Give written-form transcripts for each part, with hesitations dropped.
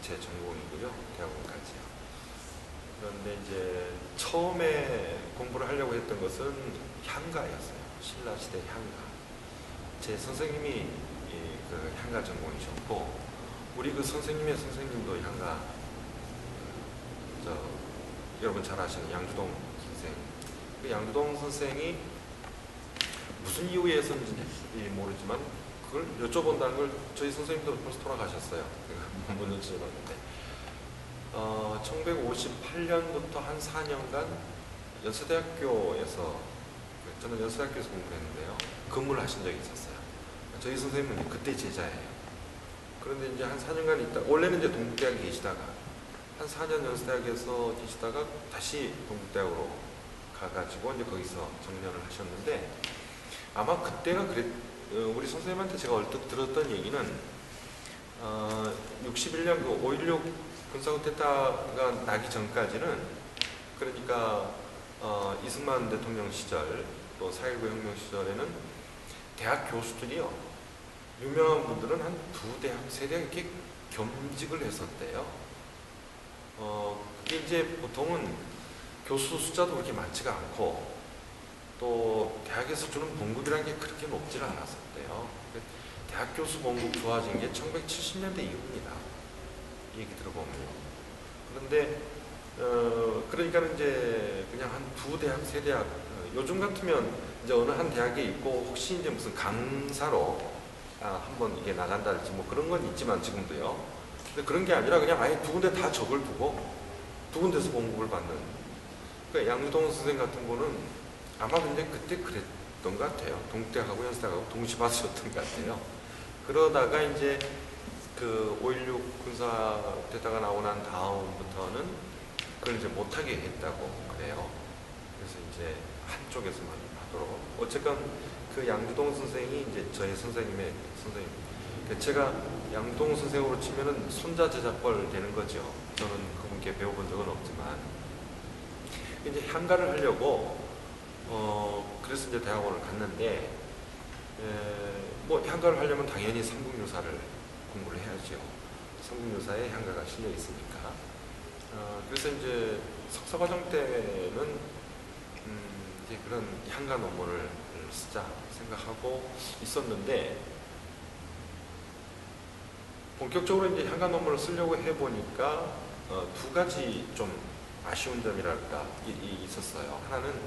제 전공이고요. 대학원까지요. 그런데 이제 처음에 공부를 하려고 했던 것은 향가였어요. 신라시대 향가. 제 선생님이 그 향가 전공이셨고, 우리 그 선생님의 선생님도 향가, 여러분 잘 아시는 양주동 선생. 그 양주동 선생이 무슨 이유에서인지 모르지만 그걸 여쭤본다는 걸 저희 선생님도 벌써 돌아가셨어요. 몇 년 전에 봤는데 1958년부터 한 4년간 연세대학교에서, 저는 연세대학교에서 공부를 했는데요, 근무를 하신 적이 있었어요. 저희 선생님은 그때 제자예요. 그런데 이제 한 4년간 있다, 원래는 이제 동국대학에 계시다가 한 4년 연세대학에서 계시다가 다시 동국대학으로 가가지고 이제 거기서 정년을 하셨는데, 아마 그때가 우리 선생님한테 제가 얼핏 들었던 얘기는 61년 그 5.16 군사쿠데타가 나기 전까지는, 그러니까 이승만 대통령 시절 또 4.19 혁명 시절에는 대학 교수들이요, 유명한 분들은 한 2대학, 3대학 이렇게 겸직을 했었대요. 그게 이제 보통은 교수 숫자도 그렇게 많지가 않고 또 대학에서 주는 봉급이라는 게 그렇게 높지는 않았었대요. 대학 교수 봉급 좋아진 게 1970년대 이후입니다. 이 얘기 들어보면요. 그런데 그러니까 이제 그냥 한 2대학, 3대학, 요즘 같으면 이제 어느 한 대학에 있고 혹시 이제 무슨 강사로 한번 이게 나간다든지 뭐 그런 건 있지만 지금도요. 근데 그런 게 아니라 그냥 아예 2군데 다 적을 두고 2군데서 봉급을 받는. 그러니까 양주동 선생 같은 거는 아마 근데 그때 그랬던 것 같아요. 동국대하고 연세대하고 동시 받으셨던 것 같아요. 그러다가 이제 그 5.16 군사쿠데타가 나오고 난 다음부터는 그걸 이제 못하게 했다고 그래요. 그래서 이제 한쪽에서만 하도록. 어쨌건 그 양주동 선생이 이제 저희 선생님의 선생님. 제가 양주동 선생으로 치면은 손자 제자뻘 되는 거죠. 저는 그분께 배워본 적은 없지만. 이제 향가를 하려고 그래서 이제 대학원을 갔는데, 뭐 향가를 하려면 당연히 삼국유사를 공부를 해야죠. 삼국유사에 향가가 실려 있으니까. 그래서 이제 석사과정 때는 이제 그런 향가 논문을 쓰자 생각하고 있었는데, 본격적으로 이제 향가 논문을 쓰려고 해보니까 2가지 좀 아쉬운 점이랄까 있었어요. 하나는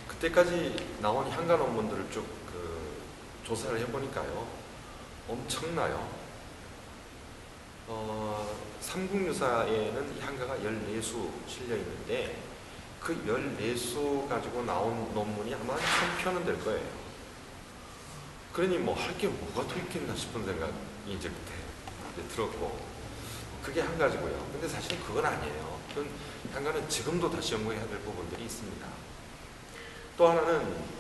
그때까지 나온 향가 논문들을 쭉 조사를 해보니까요, 엄청나요. 삼국유사에는 향가가 14수 실려 있는데 그 14수 가지고 나온 논문이 아마 1000편은 될 거예요. 그러니 뭐 할 게 뭐가 더 있겠나 싶은 생각이 이제 그때 들었고, 그게 한 가지고요. 근데 사실은 그건 아니에요. 그건 향가는 지금도 다시 연구해야 될 부분들이 있습니다. 또 하나는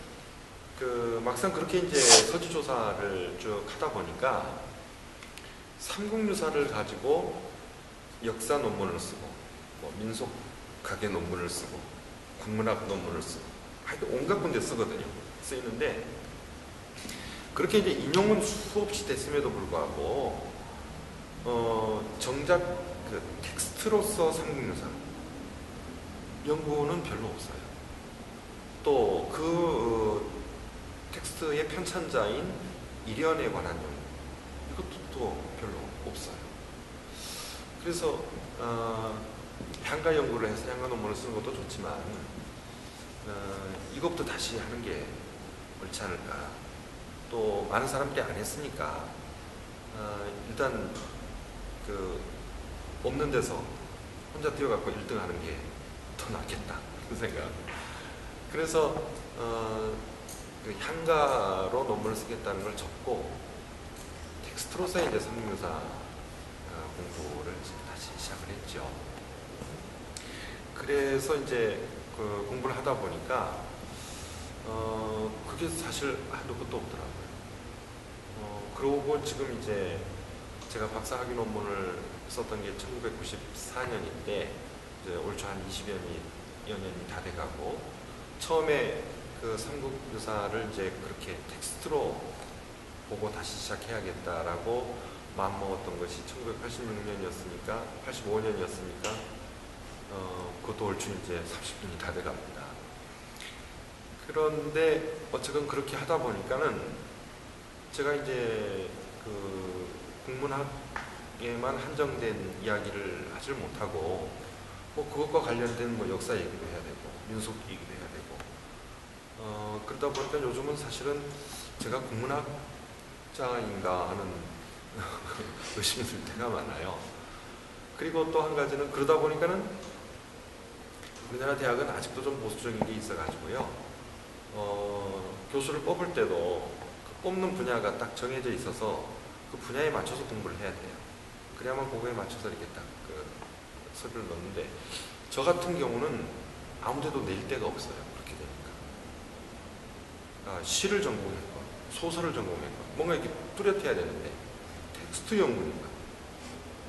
막상 그렇게 이제 서지조사를 쭉 하다 보니까 삼국유사를 가지고 역사 논문을 쓰고, 뭐 민속학의 논문을 쓰고, 국문학 논문을 쓰고, 하여튼 온갖 군데 쓰이는데, 그렇게 이제 인용은 수없이 됐음에도 불구하고 정작 그 텍스트로서 삼국유사 연구는 별로 없어요. 또 그 텍스트의 편찬자인 일연에 관한 연구, 이것도 또 별로 없어요. 그래서 향가 연구를 해서 향가 논문을 쓰는 것도 좋지만 이것도 다시 하는 게 옳지 않을까. 또 많은 사람들이 안 했으니까 일단 없는 데서 혼자 뛰어갖고 1등 하는 게 더 낫겠다, 그 생각. 그래서 그 향가로 논문을 쓰겠다는 걸 접고 텍스트로서 이제 삼국유사 공부를 다시 시작을 했죠. 그래서 이제 그 공부를 하다 보니까 그게 사실 한도 끝도 없더라고요. 그러고 지금 이제 제가 박사학위 논문을 썼던 게 1994년인데 이제 올 초 한 20여 년이 다 돼가고, 처음에 그 삼국유사를 이제 그렇게 텍스트로 보고 다시 시작해야겠다라고 마음먹었던 것이 1986년이었으니까 85년이었으니까 그것도 얼추 이제 30년이 다 돼갑니다. 그런데 어쨌든 그렇게 하다 보니까는 제가 이제 그 국문학에만 한정된 이야기를 하질 못하고 뭐 그것과 관련된 뭐 역사 얘기도 해야 되고 민속 얘기도 해야 되고 그러다 보니까 요즘은 사실은 제가 국문학자인가 하는 의심이 들 때가 많아요. 그리고 또 한 가지는 그러다 보니까는 우리나라 대학은 아직도 좀 보수적인 게 있어가지고요. 교수를 뽑을 때도 그 뽑는 분야가 딱 정해져 있어서 그 분야에 맞춰서 공부를 해야 돼요. 그래야만 그거에 맞춰서 이렇게 딱 그 서류를 넣는데 저 같은 경우는 아무데도 낼 데가 없어요. 그렇게 되니까. 시를 전공했건 소설을 전공했건 뭔가 이렇게 뚜렷해야 되는데 텍스트 연구니까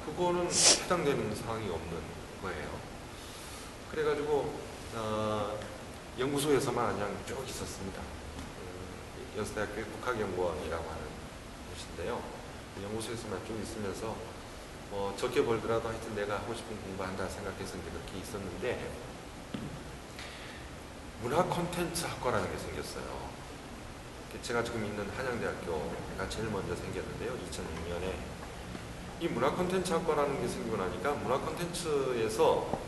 그거는 해당되는 사항이 없는 거예요. 그래가지고 연구소에서만 그냥 쭉 있었습니다. 연세대학교의 국학연구원이라고 하는 곳인데요. 연구소에서만 쭉 있으면서 적게 벌더라도 하여튼 내가 하고 싶은 공부한다 생각해서 이제 그렇게 있었는데 문화 콘텐츠 학과라는 게 생겼어요. 제가 지금 있는 한양대학교가 제일 먼저 생겼는데요. 2006년에 이 문화 콘텐츠 학과라는 게 생기고 나니까 문화 콘텐츠에서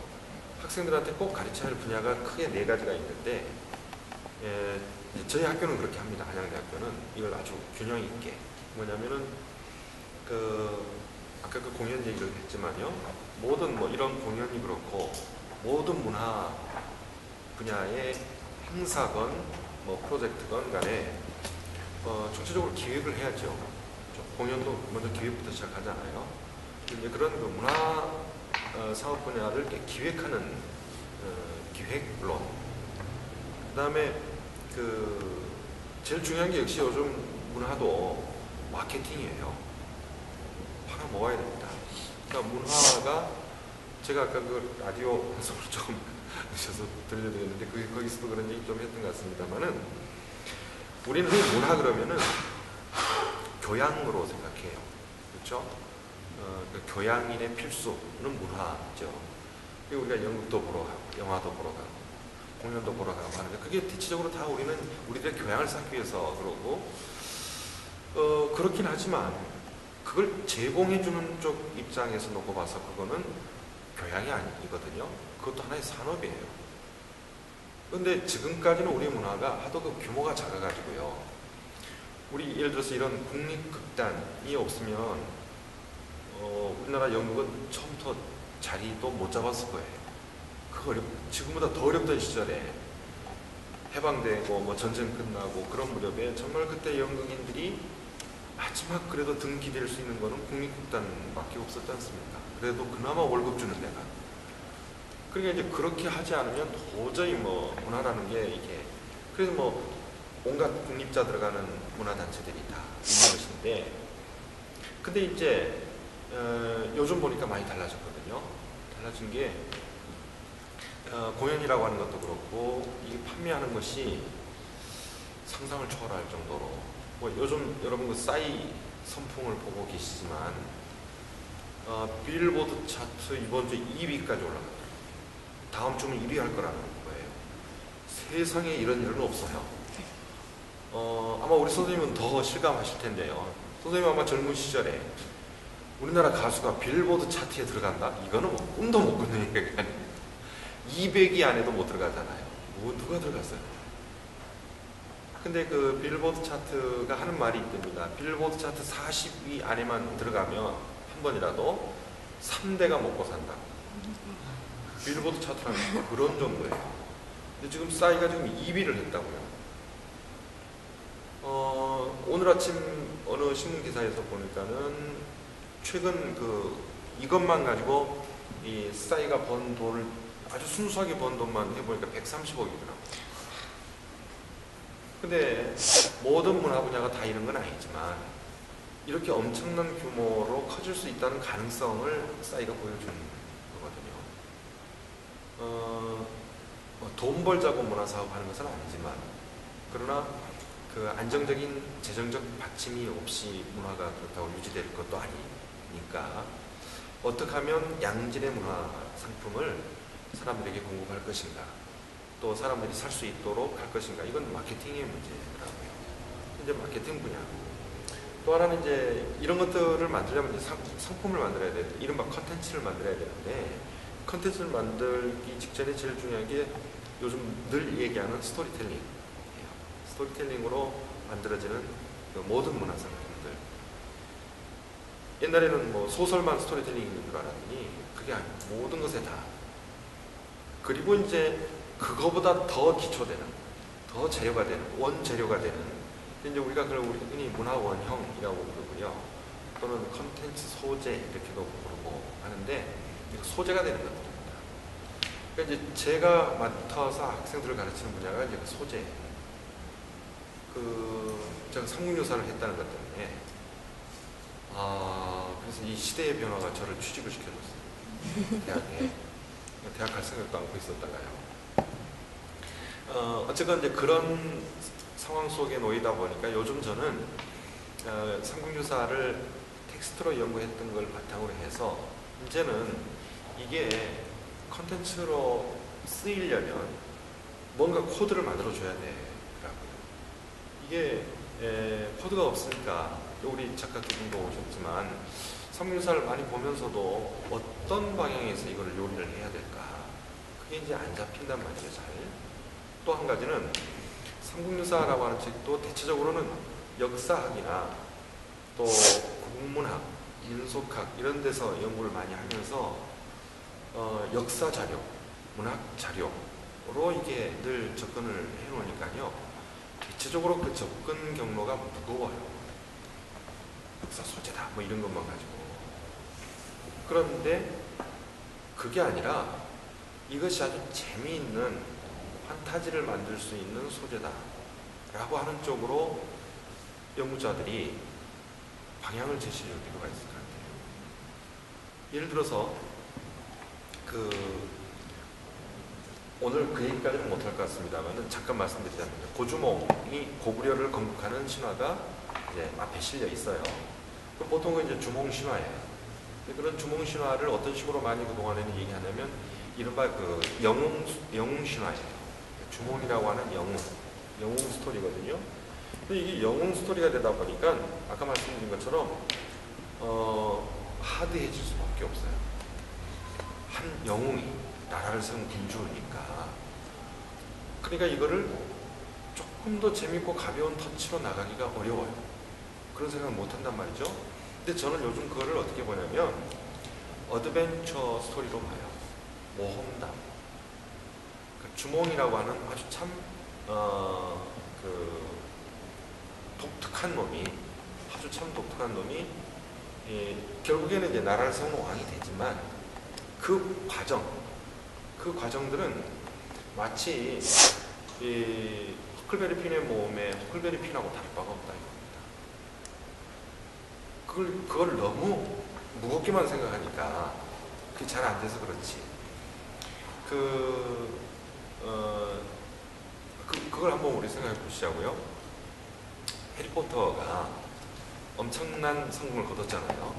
학생들한테 꼭 가르쳐야 할 분야가 크게 4가지가 있는데 저희 학교는 그렇게 합니다. 한양대학교는 이걸 아주 균형 있게 뭐냐면은 아까 그 공연 얘기를 했지만요. 모든 뭐 이런 공연이 그렇고 모든 문화 분야의 행사건 뭐 프로젝트건 간에 전체적으로 기획을 해야죠. 공연도 먼저 기획부터 시작하잖아요. 이제 그런 그 문화 사업 분야를 기획하는 기획론. 그 다음에 제일 중요한 게 역시 요즘 문화도 마케팅이에요. 팔아 먹어야 됩니다. 그러니까 문화가 제가 아까 그 라디오 방송을 조금 하셔서 들려드렸는데 거기서도 그런 얘기 좀 했던 것 같습니다만은 우리는 문화 그러면은 교양으로 생각해요. 그렇죠? 그 교양인의 필수는 문화죠. 그리고 우리가 연극도 보러 가고, 영화도 보러 가고, 공연도 보러 가고 하는데 그게 대체적으로 다 우리는 우리들의 교양을 쌓기 위해서 그러고, 그렇긴 하지만 그걸 제공해주는 쪽 입장에서 놓고 봐서 그거는 교양이 아니거든요. 그것도 하나의 산업이에요. 근데 지금까지는 우리 문화가 하도 그 규모가 작아가지고요. 우리 예를 들어서 이런 국립극단이 없으면 우리나라 연극은 처음부터 자리도 못 잡았을 거예요. 지금보다 더 어렵던 시절에 해방되고 뭐 전쟁 끝나고 그런 무렵에 정말 그때 연극인들이 마지막 그래도 등 기댈 수 있는 거는 국립극단밖에 없었지 않습니까? 그래도 그나마 월급 주는 데가. 그러니까 이제 그렇게 하지 않으면 도저히 뭐 문화라는 게 이게 그래서 뭐 온갖 국립자 들어가는 문화단체들이 다 있는 것인데 근데 이제 요즘 보니까 많이 달라졌거든요. 달라진 게 공연이라고 하는 것도 그렇고 이 판매하는 것이 상상을 초월할 정도로 뭐 요즘 여러분 그 싸이 선풍을 보고 계시지만 빌보드 차트 이번 주 2위까지 올라갔어요. 다음 주는 1위 할 거라는 거예요. 세상에 이런 일은 없어요. 아마 우리 선생님은 더 실감하실 텐데요. 선생님 아마 젊은 시절에 우리나라 가수가 빌보드 차트에 들어간다? 이거는 뭐 꿈도 못 꾸는 얘기가 아니에요. 200위 안에도 못 들어가잖아요. 누가 들어갔어요? 근데 그 빌보드 차트가 하는 말이 있답니다. 빌보드 차트 40위 안에만 들어가면 한 번이라도 3대가 먹고 산다. 빌보드 차트라는 그런 정도예요. 근데 지금 싸이가 지금 2위를 했다고요. 오늘 아침 어느 신문 기사에서 보니까는 최근 이것만 가지고 이 싸이가 번 돈을 아주 순수하게 번 돈만 해보니까 130억이더라고요. 근데 모든 문화 분야가 다 이런 건 아니지만 이렇게 엄청난 규모로 커질 수 있다는 가능성을 싸이가 보여주는 거거든요. 돈 벌자고 문화 사업 하는 것은 아니지만 그러나 그 안정적인 재정적 받침이 없이 문화가 그렇다고 유지될 것도 아니니까 어떻게 하면 양질의 문화 상품을 사람들에게 공급할 것인가, 또 사람들이 살 수 있도록 할 것인가, 이건 마케팅의 문제라고요. 이제 마케팅 분야. 또 하나는 이제 이런 것들을 만들려면 이제 상품을 만들어야 돼. 이른바 컨텐츠를 만들어야 되는데, 컨텐츠를 만들기 직전에 제일 중요한 게 요즘 늘 얘기하는 스토리텔링이에요. 스토리텔링으로 만들어지는 그 모든 문화 상품들. 옛날에는 뭐 소설만 스토리텔링이 있는 줄 알았더니 그게 아니고 모든 것에 다. 그리고 이제 그거보다 더 기초되는, 더 재료가 되는, 원재료가 되는, 이제 우리가 그걸 우리 흔히 문화원형이라고 부르고요. 또는 컨텐츠 소재 이렇게도 부르고 하는데, 소재가 되는 것들입니다. 그러니까 이제 제가 맡아서 학생들을 가르치는 분야가 이제 그 소재예요. 제가 삼국유사를 했다는 것 때문에, 그래서 이 시대의 변화가 저를 취직을 시켜줬어요. 대학에. 대학 갈 생각도 않고 있었다가요. 어쨌건 이제 그런 상황 속에 놓이다 보니까 요즘 저는 삼국유사를 텍스트로 연구했던 걸 바탕으로 해서 이제는 이게 컨텐츠로 쓰이려면 뭔가 코드를 만들어줘야 되더라고요. 이게 코드가 없으니까 우리 작가 두 분도 오셨지만 삼국유사를 많이 보면서도 어떤 방향에서 이걸 요리를 해야 될까, 그게 이제 안 잡힌단 말이에요. 잘. 또 한 가지는 삼국유사라고 하는 책도 대체적으로는 역사학이나 또 국문학, 민속학 이런 데서 연구를 많이 하면서 역사 자료, 문학 자료로 이게 늘 접근을 해놓으니까요. 대체적으로 그 접근 경로가 무거워요. 역사 소재다 뭐 이런 것만 가지고. 그런데 그게 아니라 이것이 아주 재미있는 판타지를 만들 수 있는 소재다 라고 하는 쪽으로 연구자들이 방향을 제시할 필요가 있을 것 같아요. 예를 들어서 오늘 그 얘기까지는 못할 것 같습니다만 잠깐 말씀드리자면, 고주몽이 고구려를 건국하는 신화가 이제 앞에 실려 있어요. 보통은 이제 주몽 신화예요. 그런 주몽 신화를 어떤 식으로 많이 그동안에는 얘기하냐면 이른바 그 영웅 신화예요. 주몽이라고 하는 영웅 스토리거든요. 근데 이게 영웅 스토리가 되다 보니까 아까 말씀드린 것처럼 하드해질 수밖에 없어요. 한 영웅이 나라를 세운 군주니까. 그러니까 이거를 조금 더 재밌고 가벼운 터치로 나가기가 어려워요. 그런 생각을 못 한단 말이죠. 근데 저는 요즘 그거를 어떻게 보냐면 어드벤처 스토리로 봐요. 모험담. 주몽이라고 하는 아주 참 독특한 놈이, 아주 참 독특한 놈이 결국에는 이제 나라를 세우는 왕이 되지만 그 과정들은 마치 허클베리 핀의 모험에 허클베리 핀하고 다를 바가 없다 이겁니다. 그걸 너무 무겁게만 생각하니까 그게 잘 안 돼서 그렇지. 그걸 한번 우리 생각해 보시자고요. 해리포터가 엄청난 성공을 거뒀잖아요.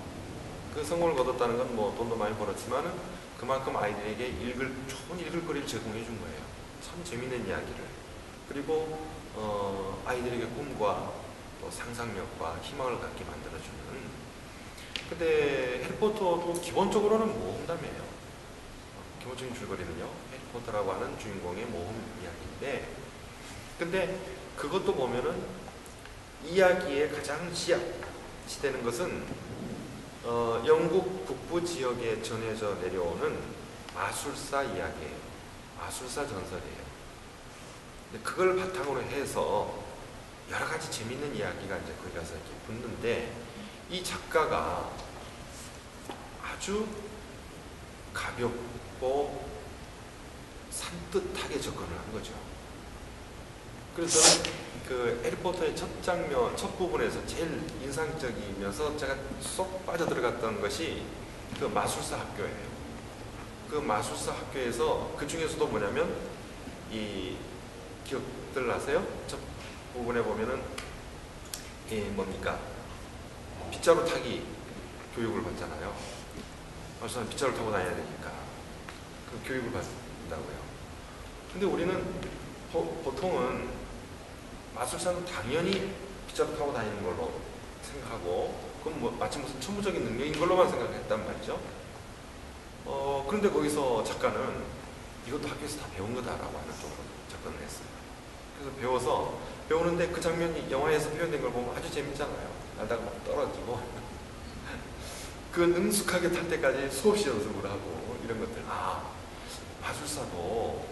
그 성공을 거뒀다는 건 뭐 돈도 많이 벌었지만 그만큼 아이들에게 좋은 읽을 거리를 제공해 준 거예요. 참 재밌는 이야기를. 그리고 아이들에게 꿈과 또 상상력과 희망을 갖게 만들어주는. 근데 해리포터도 기본적으로는 모험담이에요. 기본적인 줄거리는요, 해리포터라고 하는 주인공의 모험 이야기인데, 근데 그것도 보면은 이야기의 가장 시작되는 것은 영국 북부 지역에 전해져 내려오는 마술사 이야기예요. 마술사 전설이에요. 근데 그걸 바탕으로 해서 여러 가지 재밌는 이야기가 이제 거기 가서 이렇게 붙는데, 이 작가가 아주 가볍고 산뜻하게 접근을 한 거죠. 그래서 그 해리포터의 첫 장면, 첫 부분에서 제일 인상적이면서 제가 쏙 빠져들어갔던 것이 그 마술사 학교예요. 그 마술사 학교에서 그 중에서도 뭐냐면 이 기억들 나세요? 부분에 보면은 뭡니까? 빗자루 타기 교육을 받잖아요. 마술사는 빗자루 타고 다녀야 되니까 그 교육을 받는다고요. 근데 우리는 보통은 마술사는 당연히 빗자루 타고 다니는 걸로 생각하고, 그건 뭐 마치 무슨 천부적인 능력인 걸로만 생각했단 말이죠. 그런데 거기서 작가는 이것도 학교에서 다 배운 거다라고 하는 쪽으로 접근을 했어요. 그래서 배우는데 그 장면이 영화에서 표현된 걸 보면 아주 재밌잖아요. 날다가 막 떨어지고 그 능숙하게 탈 때까지 수없이 연습을 하고 이런 것들. 마술사도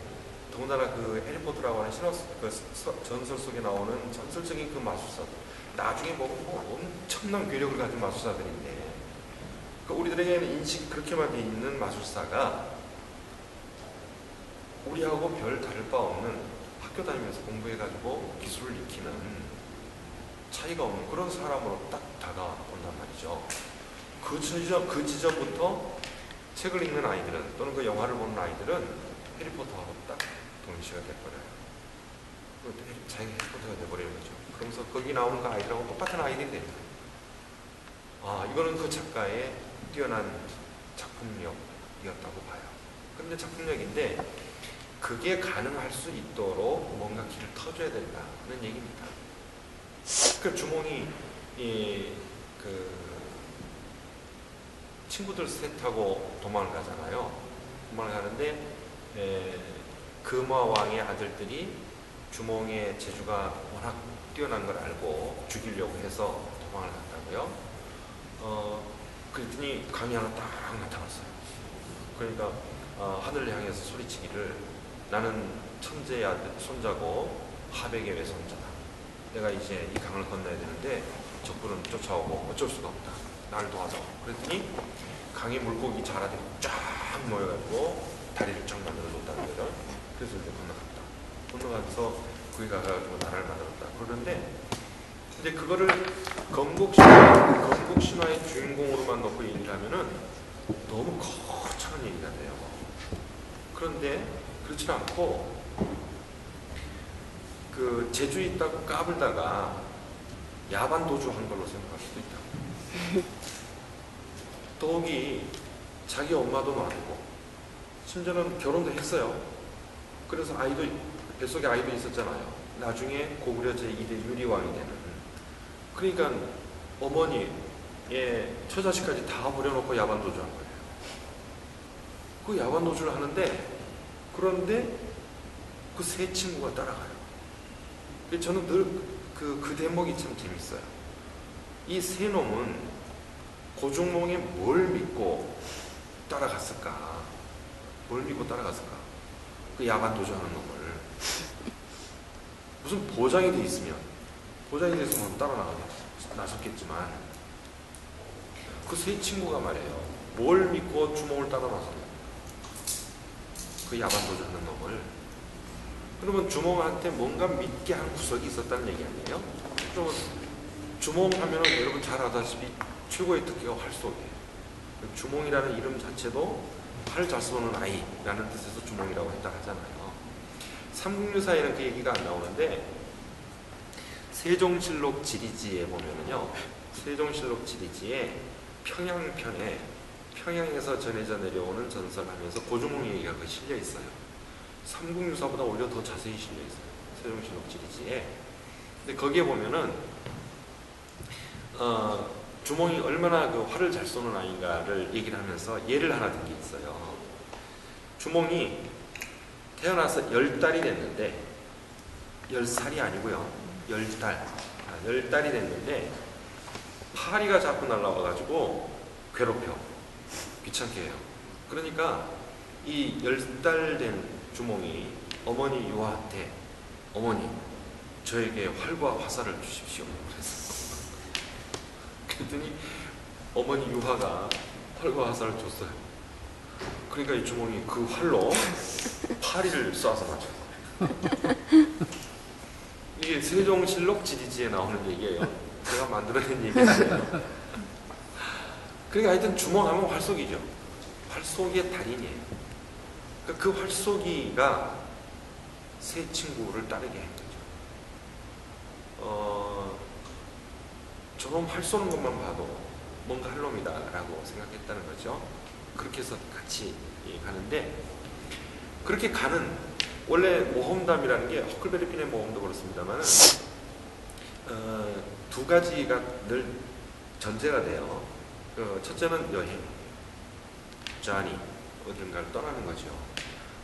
더군다나 그 해리포터라고 하는 전설 속에 나오는 전설적인 그 마술사도 나중에 보면 뭐 엄청난 괴력을 가진 마술사들인데, 우리들에게는 인식이 그렇게만 돼 있는 마술사가 우리하고 별 다를 바 없는, 학교 다니면서 공부해가지고 기술을 익히는 차이가 없는 그런 사람으로 딱 다가온단 말이죠. 그 지점부터 책을 읽는 아이들은, 또는 그 영화를 보는 아이들은 해리포터하고 딱 동시가 돼버려요. 자기가 해리포터가 돼버리는 거죠. 그러면서 거기 나오는 그 아이들하고 똑같은 아이들이 됩니다. 이거는 그 작가의 뛰어난 작품력이었다고 봐요. 그런데 작품력인데 그게 가능할 수 있도록 뭔가 길을 터줘야 된다 그런 얘기입니다. 그 주몽이 친구들 셋하고 도망을 가잖아요. 도망을 가는데 금화 왕의 아들들이 주몽의 재주가 워낙 뛰어난 걸 알고 죽이려고 해서 도망을 갔다고요. 그랬더니 강이 하나 딱 나타났어요. 그러니까 하늘을 향해서 소리치기를, 나는 천재의 아들 손자고 하백의 외손자다. 내가 이제 이 강을 건너야 되는데 적군은 쫓아오고 어쩔 수가 없다. 나를 도와줘. 그랬더니 강에 물고기 자라들이 쫙 모여가지고 다리를 쫙 만들어 줬다는 거죠. 그래서 이제 건너가면서 거기 가가지고 나라를 만들었다. 그런데 이제 그거를 건국 신화의 주인공으로만 놓고 얘기를 하면은 너무 거창한 얘기가 돼요. 그런데 그렇지 않고 그 재주 있다고 까불다가 야반 도주한 걸로 생각할 수도 있다. 더욱이 자기 엄마도 놔두고 심지어는 결혼도 했어요. 그래서 뱃속에 아이도 있었잖아요. 나중에 고구려 제2대 유리왕이 되는. 그러니까 어머니의 처자식까지 다 버려놓고 야반 도주한 거예요. 그 야반 도주를 하는데, 그런데 그 세 친구가 따라가요. 저는 늘 그 대목이 참 재밌어요. 이 세 놈은 고종몽이 뭘 믿고 따라갔을까? 그 야반 도주하는 놈을. 무슨 보장이 돼 있으면, 보장이 돼 있으면 따라 나섰겠지만, 그 세 친구가 말이에요. 뭘 믿고 주몽을 따라 나섰냐? 그 야반 도주하는 놈을. 그러면 주몽한테 뭔가 믿게 한 구석이 있었다는 얘기 아니에요? 그러면 주몽하면은 여러분 잘 아다시피 최고의 특기가 활쏘기예요. 주몽이라는 이름 자체도 활 잘 쏘는 아이라는 뜻에서 주몽이라고 했다 하잖아요. 삼국유사에는 그 얘기가 안 나오는데, 세종실록 지리지에 보면은요, 세종실록 지리지에 평양편에 평양에서 전해져 내려오는 전설하면서 고종몽 얘기가 거기 실려 있어요. 삼국유사보다 오히려 더 자세히 실려 있어요. 세종실록 지리지에. 근데 거기에 보면은 주몽이 얼마나 그 활을 잘 쏘는 아이인가를 얘기를 하면서 예를 하나 든 게 있어요. 주몽이 태어나서 10달이 됐는데, 10살이 아니고요, 10달이 됐는데 파리가 자꾸 날라와가지고 괴롭혀, 귀찮게 해요. 그러니까 이 10달 된 주몽이 어머니 유화한테, 어머니 저에게 활과 화살을 주십시오 그랬어요. 그랬더니 어머니 유화가 활과 화살을 줬어요. 그러니까 이 주몽이 그 활로 파리를 쏴서 맞춰요. 이게 세종실록 지리지에 나오는 얘기예요. 제가 만들어낸 얘기 아니에요. 그러니까 하여튼 주몽하면 활쏘기죠. 활쏘기의 달인이에요. 그러니까 그 활쏘기가 세 친구를 따르게 한 거죠. 저놈 활 쏘는 것만 봐도 뭔가 할 놈이다 라고 생각했다는 거죠. 그렇게 해서 같이 가는데, 그렇게 가는 원래 모험담이라는 게 허클베리 핀의 모험도 그렇습니다만 두 가지가 늘 전제가 돼요. 첫째는 여행, journey, 어딘가를 떠나는 거죠.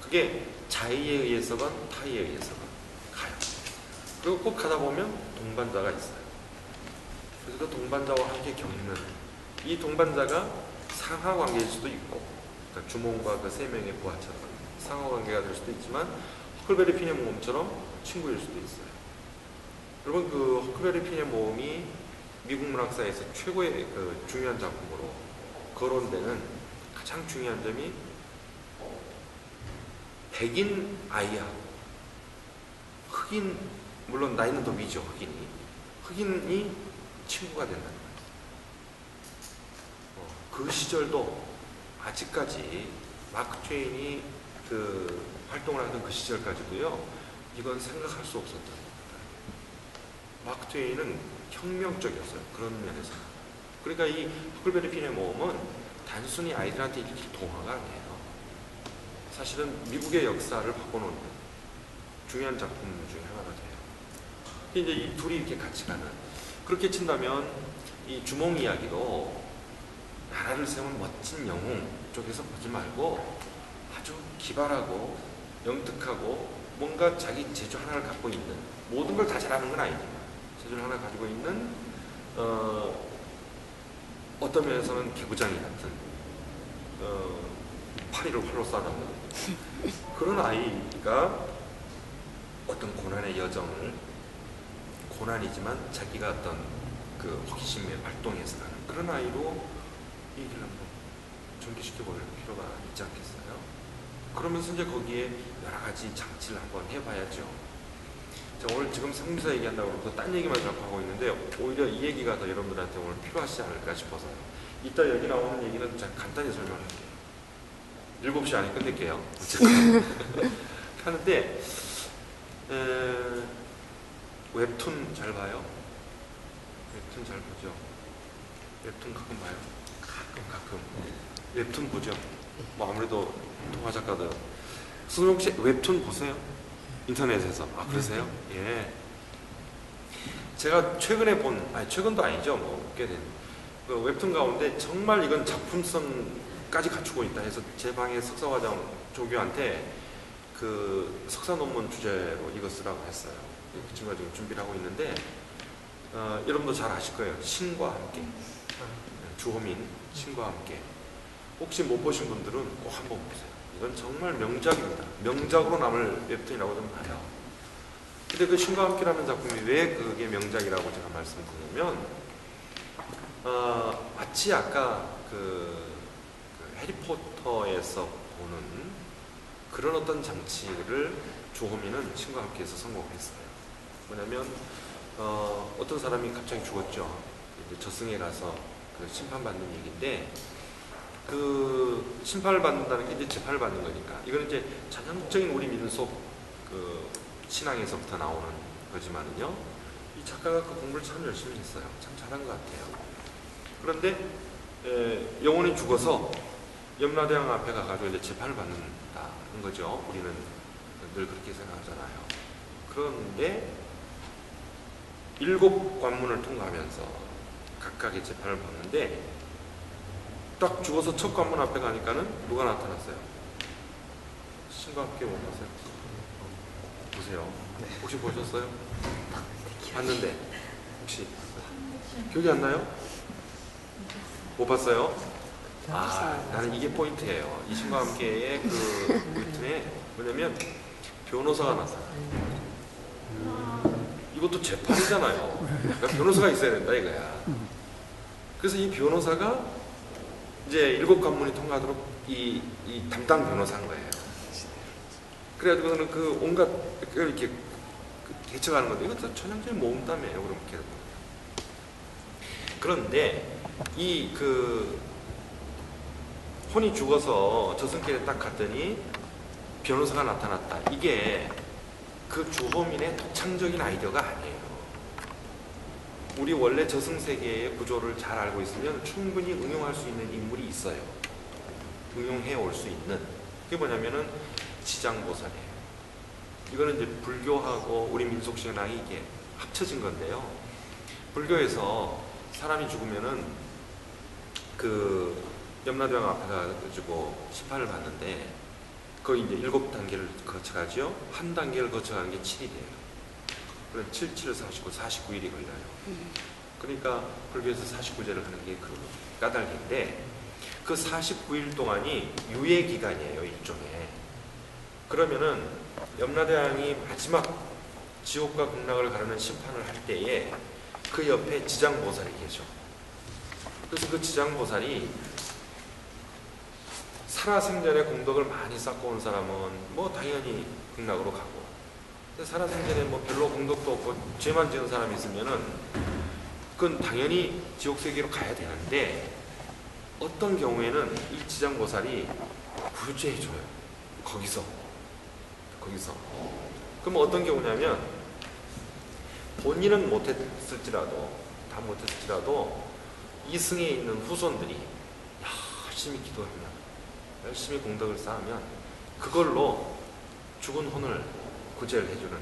그게 자의에 의해서건 타의에 의해서건 가요. 그리고 꼭 가다 보면 동반자가 있어요. 그래서 그 동반자와 함께 겪는, 이 동반자가 상하관계일 수도 있고, 그러니까 주몽과 그 세 명의 부하처럼 상하관계가 될 수도 있지만, 허클베리 핀의 모험처럼 친구일 수도 있어요. 여러분, 그 허클베리 핀의 모험이 미국 문학사에서 최고의 그 중요한 작품으로 거론되는 가장 중요한 점이 백인 아이하고 흑인, 물론 나이는 더 위죠, 흑인이 친구가 된다는 거예요. 그 시절도 아직까지 마크 트웨인이 그 활동을 하던 그 시절까지도요, 이건 생각할 수 없었던 겁니다. 마크 트웨인은 혁명적이었어요, 그런 면에서. 그러니까 이 허클베리 핀의 모험은 단순히 아이들한테 읽힐 동화가 아니에요. 사실은 미국의 역사를 바꿔놓는 중요한 작품 중에 하나가 돼요. 이제 이 둘이 이렇게 같이 가는, 그렇게 친다면 이 주몽 이야기도 나라를 세운 멋진 영웅 쪽에서 보지 말고 아주 기발하고 영특하고 뭔가 자기 재주 하나를 갖고 있는, 모든 걸 다 잘하는 건 아니지만 재주를 하나 가지고 있는 어떤 면에서는 개구장이 같은 파리를 활로 쏴담는 그런 아이가 어떤 고난의 여정을, 고난이지만 자기가 어떤 그 호기심의 활동에서 가는 그런 아이로 이 얘기를 한번 전개시켜 볼 필요가 있지 않겠어요? 그러면서 이제 거기에 여러 가지 장치를 한번 해봐야죠. 자, 오늘 지금 상비사 얘기한다고 그러고 딴 얘기만 자꾸 하고 있는데, 오히려 이 얘기가 더 여러분들한테 오늘 필요하지 않을까 싶어서요. 이따 여기 나오는 얘기는 제가 간단히 설명할게요. 7시 안에 끝낼게요. 하는데, 웹툰 잘 봐요? 웹툰 잘 보죠? 웹툰 가끔 봐요? 가끔. 웹툰 보죠? 뭐 아무래도 동화 작가들. 선생님 혹시 웹툰 보세요? 인터넷에서. 아, 그러세요? 예. 제가 최근에 아니 최근도 아니죠, 뭐 꽤 된 그 웹툰 가운데 정말 이건 작품성까지 갖추고 있다 해서 제 방에 석사과정 조교한테 그 석사 논문 주제로 이거 쓰라고 했어요. 그 친구가 지금 준비를 하고 있는데, 여러분도 잘 아실 거예요. 신과 함께. 주호민, 신과 함께. 혹시 못 보신 분들은 꼭 한번 보세요. 이건 정말 명작입니다. 명작으로 남을 웹툰이라고 저는 봐요. 근데 그 신과 함께라는 작품이 왜 그게 명작이라고 제가 말씀드리냐면, 마치 아까 그 해리포터에서 보는 그런 어떤 장치를 주호민은 신과 함께해서 성공했어요. 뭐냐면 어떤 사람이 갑자기 죽었죠. 이제 저승에 가서 그 심판받는 얘기인데, 그 심판을 받는다는 게 이제 재판을 받는 거니까 이거는 이제 전형적인 우리 민속 그 신앙에서부터 나오는 거지만은요, 이 작가가 그 공부를 참 열심히 했어요. 참 잘한 것 같아요. 그런데 영혼이 죽어서 염라대왕 앞에 가가지고 이제 재판을 받는다는 거죠. 우리는 늘 그렇게 생각하잖아요. 그런데 7 관문을 통과하면서 각각의 재판을 받는데, 딱 죽어서 첫 관문 앞에 가니까는 누가 나타났어요? 신과 함께 못 봤어요? 보세요. 혹시 보셨어요? 봤는데 혹시 기억이 안 나요? 못 봤어요? 아, 나는 이게 포인트예요. 이 신과 함께의 그 웹툰에 뭐냐면 변호사가 나타나요. 이것도 재판이잖아요. 그러니까 변호사가 있어야 된다 이거야. 그래서 이 변호사가 이제 7 관문이 통과하도록 이 담당 변호사인 거예요. 그래가지고는 그 온갖 이렇게 개척하는 건데, 이것도 전형적인 모험담이에요. 그렇게. 그런데 이 그 혼이 죽어서 저승길에 딱 갔더니 변호사가 나타났다. 이게 그 주호민의 독창적인 아이디어가 아니에요. 우리 원래 저승세계의 구조를 잘 알고 있으면 충분히 응용할 수 있는 인물이 있어요. 응용해 올 수 있는. 그게 뭐냐면은 지장보살이에요. 이거는 이제 불교하고 우리 민속 신앙이 이게 합쳐진 건데요. 불교에서 사람이 죽으면은 그 염라대왕 앞에 가지고 심판을 받는데 거의 이제 7단계를 거쳐가죠. 한 단계를 거쳐가는 게 7이 돼요. 그럼 7, 7, 49, 49일이 걸려요. 그러니까 불교에서 49제를 하는 게 그 까닭인데 그 49일 동안이 유예 기간이에요, 일종의. 그러면은 염라대왕이 마지막 지옥과 극락을 가르는 심판을 할 때에 그 옆에 지장보살이 계셔. 그래서 그 지장보살이 살아생전에 공덕을 많이 쌓고 온 사람은 뭐 당연히 극락으로 가고, 근데 살아생전에 뭐 별로 공덕도 없고 죄만 지은 사람이 있으면은 그건 당연히 지옥세계로 가야 되는데, 어떤 경우에는 이 지장보살이 구제해줘요. 거기서. 그럼 어떤 경우냐면 본인은 못했을지라도 이승에 있는 후손들이 열심히 기도하면, 열심히 공덕을 쌓으면 그걸로 죽은 혼을 구제를 해주는,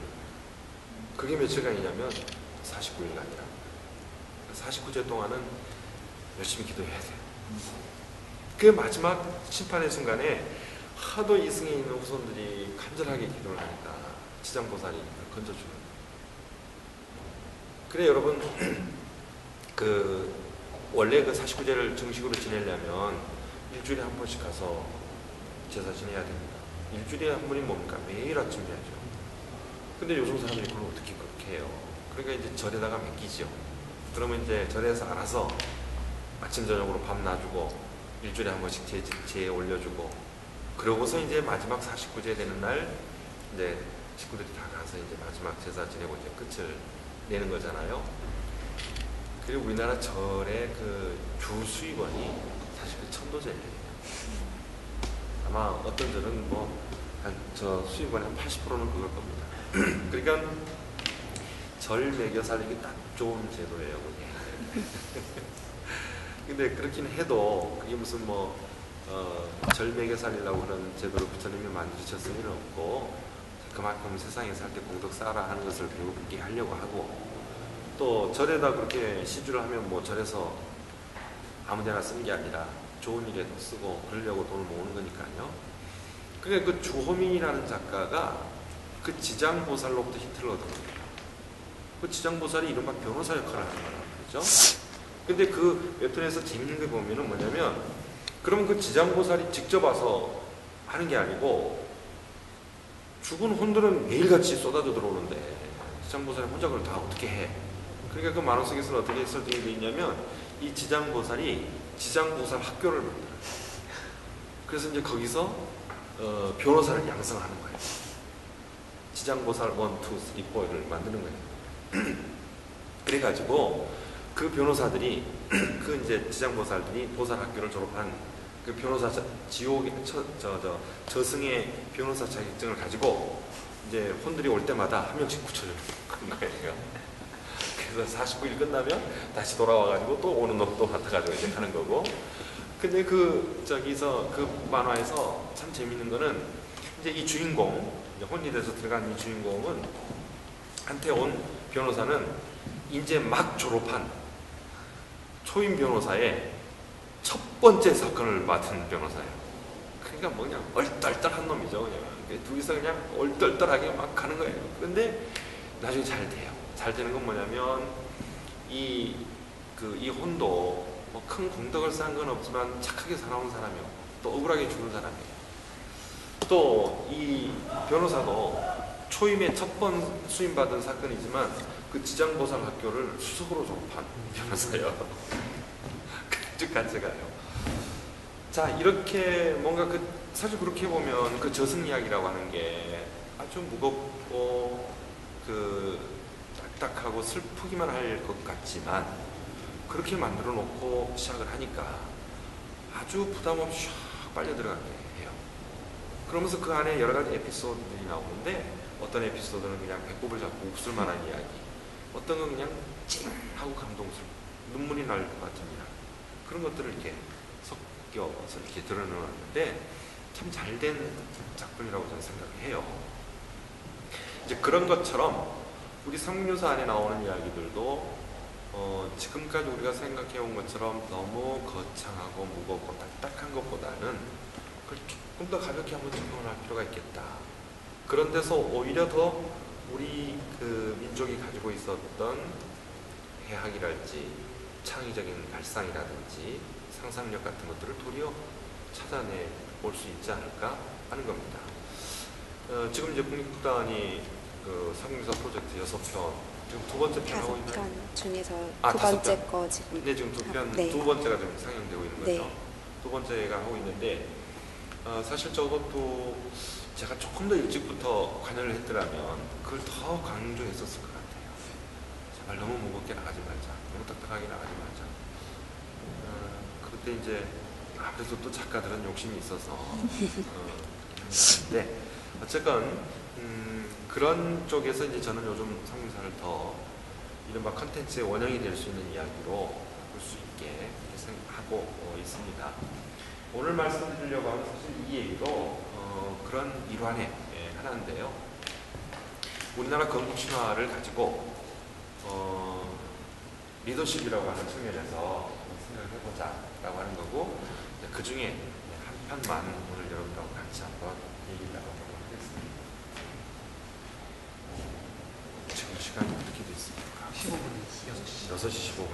그게 며칠간이냐면 49일간이라. 49제 동안은 열심히 기도해야 돼요. 그 마지막 심판의 순간에 하도 이승에 있는 후손들이 간절하게 기도를 하니까 지장보살이 건져주는. 그래 여러분, 그 원래 그 49제를 정식으로 지내려면 일주일에 한 번씩 가서 제사 지내야 됩니다. 일주일에 한 번이 뭡니까? 매일 아침 해야죠. 근데 요즘 사람들이 그걸 어떻게 그렇게 해요? 그러니까 이제 절에다가 맡기죠. 그러면 이제 절에서 알아서 아침 저녁으로 밥 놔주고 일주일에 한 번씩 제 올려주고, 그러고서 이제 마지막 49제 되는 날 이제 식구들이 다 가서 이제 마지막 제사 지내고 이제 끝을 내는 거잖아요. 그리고 우리나라 절의 그 주수입원이 사실 그 천도제예요. 아마 어떤 절은 뭐 한 저 수입원의 한 80%는 그걸 겁니다. 그러니까 절 매겨 살리기 딱 좋은 제도예요, 그게. 근데 그렇긴 해도 그게 무슨 뭐 절 매겨 살리려고 하는 제도를 부처님이 만드셨을 리는 없고, 그만큼 세상에 살 때 공덕 쌓아라 하는 것을 배우게 하려고 하고, 또 절에다 그렇게 시주를 하면 뭐 절에서 아무데나 쓰는 게 아니라 좋은 일에도 쓰고 그러려고 돈을 모으는 거니까요. 그러니까 그 주호민이라는 작가가 그 지장보살로부터 힌트를 얻었거든요. 그 지장보살이 이른바 변호사 역할을 하는 거란 말이죠. 근데 그 웹툰에서 재밌는 게 보면은 뭐냐면, 그러면 그 지장보살이 직접 와서 하는 게 아니고 죽은 혼들은 매일같이 쏟아져 들어오는데 지장보살이 혼자 그걸 다 어떻게 해? 그러니까 그 만화속에서는 어떻게 설정이 되어 있냐면, 이 지장보살이 지장보살 학교를 만들어요. 그래서 이제 거기서 변호사를 양성하는 거예요. 지장보살 1, 2, 3, 4를 만드는 거예요. 그래가지고 그 변호사들이 그 이제 지장보살들이 보살 학교를 졸업한 그 변호사 지옥의 저승의 변호사 자격증을 가지고 이제 혼들이 올 때마다 한 명씩 붙여주는 거예요. 그래서 49일 끝나면 다시 돌아와가지고 또 오는 놈 또 맡아가지고 이제 하는 거고. 근데 그 저기서 그 만화에서 참 재밌는 거는, 이제 이 주인공, 이제 혼이 돼서 들어간 이 주인공은 한테 온 변호사는 이제 막 졸업한 초임 변호사의 첫 번째 사건을 맡은 변호사예요. 그러니까 뭐 그냥 얼떨떨한 놈이죠. 그냥 둘이서 그냥 얼떨떨하게 막 가는 거예요. 그런데 나중에 잘 돼요. 잘 되는 건 뭐냐면, 이 혼도 뭐 큰 공덕을 쌓은 건 없지만 착하게 살아온 사람이고 또 억울하게 죽은 사람이에요. 또 이 변호사도 초임에 첫 번 수임받은 사건이지만 그 지장보살 학교를 수석으로 졸업한 변호사예요. 쭉 같이 가요. 자, 이렇게 뭔가 사실 그렇게 보면 그 저승 이야기라고 하는 게 아주 무겁고 딱딱하고 슬프기만 할 것 같지만, 그렇게 만들어 놓고 시작을 하니까 아주 부담 없이 샥 빨려 들어가게 해요. 그러면서 그 안에 여러 가지 에피소드들이 나오는데, 어떤 에피소드는 그냥 배꼽을 잡고 웃을 만한 이야기, 어떤 건 그냥 찡하고 감동스럽고 눈물이 날 것 같은 이야기, 그런 것들을 이렇게 섞여서 이렇게 드러내는데 참 잘된 작품이라고 저는 생각해요. 이제 그런 것처럼 우리 삼국유사 안에 나오는 이야기들도 지금까지 우리가 생각해온 것처럼 너무 거창하고 무겁고 딱딱한 것보다는 그걸 조금 더 가볍게 한번 접근을 할 필요가 있겠다. 그런 데서 오히려 더 우리 그 민족이 가지고 있었던 해학이랄지 창의적인 발상이라든지 상상력 같은 것들을 도리어 찾아내 볼 수 있지 않을까 하는 겁니다. 지금 이제 국립극단이 그 삼국유사 프로젝트 6편, 지금 두 번째 편 하고 있는 5편 중에서 두 5편. 번째 거 지금. 네, 지금 네. 두 번째가 지금 상영되고 있는 거죠. 네. 두 번째가 하고 있는데 사실 저것도 제가 조금 더 일찍부터 관여를 했더라면 그걸 더 강조했었을 것 같아요. 제발 너무 무겁게 나가지 말자, 너무 딱딱하게 나가지 말자. 그때 이제 그래서 또 작가들은 욕심이 있어서 네, 어쨌건 그런 쪽에서 이제 저는 요즘 삼국유사를 더 이른바 컨텐츠의 원형이 될 수 있는 이야기로 볼 수 있게 이렇게 생각하고 있습니다. 오늘 말씀드리려고 하는 사실 이 얘기도 그런 일환의 하나인데요. 우리나라 건국 신화를 가지고 리더십이라고 하는 측면에서 생각을 해보자라고 하는 거고, 그 중에 한 편만 오늘 여러분들하고 같이 한번 얘기를 나눠보도록 하겠습니다. 지금 시간이 어떻게 됐습니까? 15분, 6시 15분.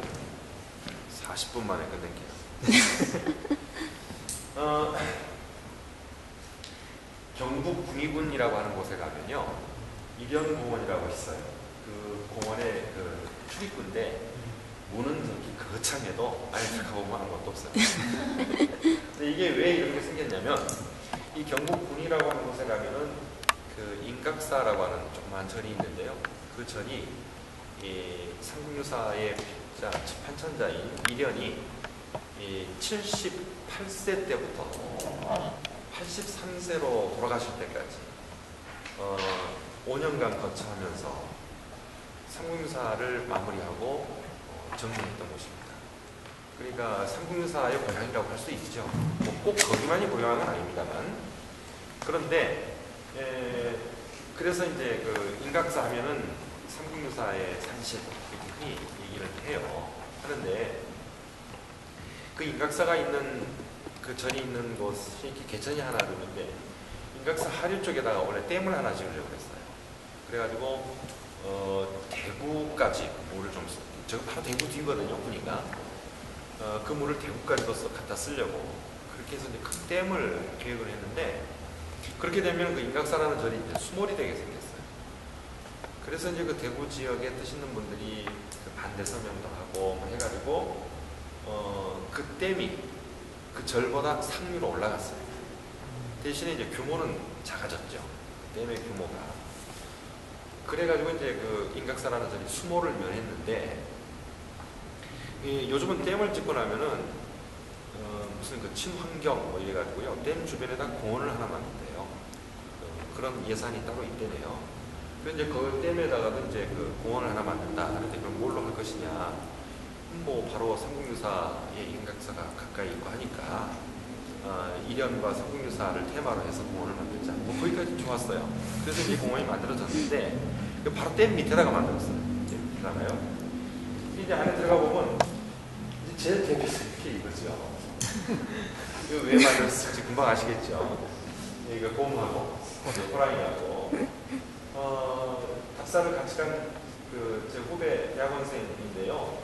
40분 만에 끝낼게요. 경북 군위군이라고 하는 곳에 가면요, 일연공원이라고 있어요. 그 공원의 그 출입구인데 문은 저렇게 거창해도 아예 들어가보면 아무것도 없어요. 근데 이게 왜 이렇게 생겼냐면, 이 경북군이라고 하는 곳에 가면은 그 인각사라고 하는 조그만 절이 있는데요. 그 절이 이 삼국유사의 판천자인 일연이 78세 때부터 83세로 돌아가실 때까지 5년간 거쳐하면서 삼국유사를 마무리하고 정리했던 곳입니다. 그러니까 삼국유사의 고향이라고 할 수 있죠. 뭐 꼭 거기만이 고향은 아닙니다만. 그런데 그래서 이제 그 인각사 하면은 삼국유사의 산실 이렇게 흔히 얘기를 해요. 하는데 그 인각사가 있는 그 절이 있는 곳이 이렇게 개천이 하나 있는데, 인각사 하류 쪽에다가 원래 댐을 하나 지으려고 했어요. 그래가지고 대구까지 그 물을 좀 저거 바로 대구 뒤거든요, 보니까. 그 물을 대구까지도 갖다 쓰려고 그렇게 해서 이제 큰 댐을 계획을 했는데, 그렇게 되면 그 인각사라는 절이 이제 수몰이 되게 생겼어요. 그래서 이제 그 대구 지역에 뜨시는 분들이 그 반대 서명도 하고 뭐 해가지고 그 댐이 그 절보다 상류로 올라갔어요. 대신에 이제 규모는 작아졌죠. 댐의 규모가. 그래가지고 이제 그 인각사라는 절이 수몰을 면했는데, 요즘은 댐을 짓고 나면은 무슨 그 친환경 뭐 이래가지고요, 댐 주변에다 공원을 하나 만든대요. 그런 예산이 따로 있대네요. 그래서 이제 그 댐에다가도 이제 그 공원을 하나 만든다 하는데, 그럼 뭘로 할 것이냐? 뭐 바로 삼국유사의 인각사가 가까이 있고 하니까 일연과 삼국유사를 테마로 해서 공원을 만들자. 뭐 거기까지 좋았어요. 그래서 이제 공원이 만들어졌는데 바로 댐 밑에다가 만들었어요. 댐 밑에다가요. 이제 안에 들어가 보면 이제 제일 대표적인 게 이거죠. 이거 왜 만들었을지 금방 아시겠죠. 이거 곰하고 호랑이하고 답사를 같이 간 그 제 후배 대학원생인데요.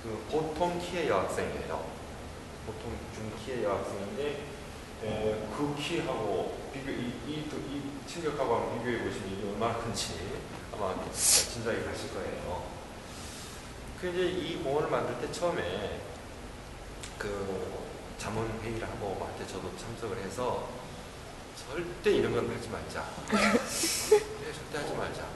그 보통 키의 여학생이에요. 보통 중키의 여학생인데 그 키하고 비교, 이 체격하고 한번 비교해 보시면 이게 얼마나 큰지 아마 짐작이 가실 거예요. 그 이제 이 공원을 만들 때 처음에 그 자문 회의를 하고 한테 저도 참석을 해서 절대 이런 건 하지 말자. 네, 절대 하지 말자.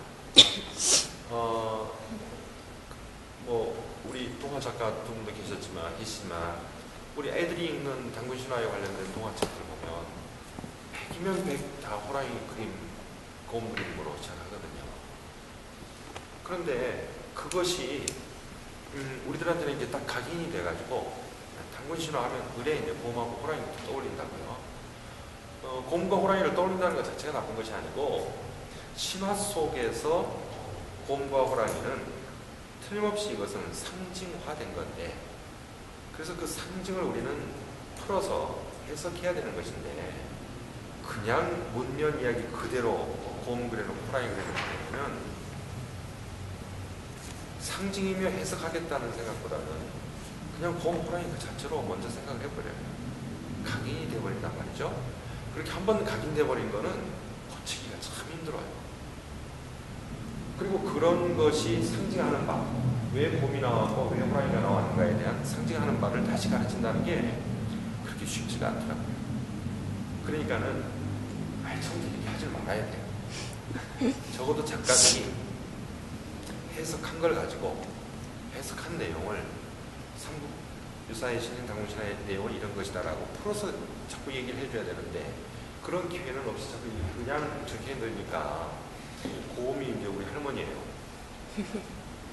뭐 우리 동화 작가 두 분도 계시지만 우리 애들이 읽는 단군 신화에 관련된 동화책들 보면 100이면 100 다 호랑이 그림, 곰 그림으로 시작하거든요. 그런데 그것이 우리들한테는 이제 딱 각인이 돼가지고 단군 신화하면 의뢰 이제 곰하고 호랑이를 떠올린다고요. 곰과 호랑이를 떠올린다는 것 자체가 나쁜 것이 아니고 신화 속에서 곰과 호랑이는 틀림없이 이것은 상징화된 건데 그래서 그 상징을 우리는 풀어서 해석해야 되는 것인데 그냥 문면 이야기 그대로 곰 그래놓고 호랑이 그래놓으면 상징이며 해석하겠다는 생각보다는 그냥 곰 호랑이 그 자체로 먼저 생각을 해버려요. 각인이 돼버린단 말이죠. 그렇게 한번 각인돼 버린 거는 고치기가 참 힘들어요. 그리고 그런 것이 상징하는 바, 왜 곰이 나왔고 왜 호랑이가 나왔는가에 대한 상징하는 바를 다시 가르친다는 게 그렇게 쉽지가 않더라고요. 그러니까는 처음부터 이렇게 하지 말아야 돼요. 적어도 작가들이 해석한 걸 가지고 해석한 내용을 삼국 유사의 신인 당군 신화의 내용은 이런 것이다라고 풀어서 자꾸 얘기를 해줘야 되는데 그런 기회는 없이 자꾸 그냥 저렇게 해놓으니까 곰이 이제 우리 할머니예요.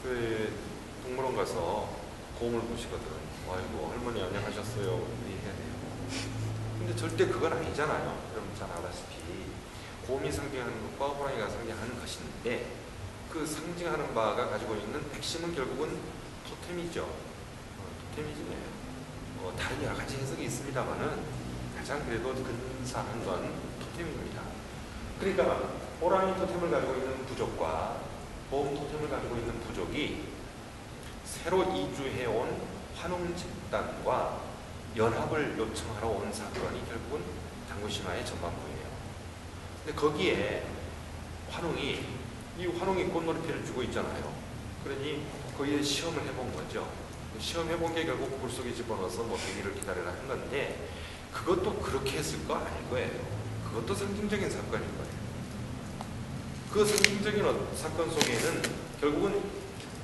그 동물원 가서 곰을 보시거든. 아이고 할머니 안녕하셨어요. 해야 돼요. 근데 절대 그건 아니잖아요. 여러분 잘 알다시피 곰이 상징하는 것과 호랑이가 상징하는 것인데 그 상징하는 바가 가지고 있는 핵심은 결국은 토템이죠. 토템이지. 다른 여러 가지 해석이 있습니다만은 가장 그래도 근사한 건 토템입니다. 그러니까 호랑이 토템을 가지고 있는 부족과 곰 토템을 가지고 있는 부족이 새로 이주해온 환웅 집단과 연합을 요청하러 온 사건이 결국은 당군신화의 전반부예요. 근데 거기에 환웅이 꽃놀이패를 주고 있잖아요. 그러니 거기에 시험을 해본 거죠. 시험해본 게 결국 굴속에 집어넣어서 뭐 대기를 기다리라 한 건데 그것도 그렇게 했을 거 아닐 거예요. 그것도 상징적인 사건일 거예요. 그 상징적인 사건 속에는 결국은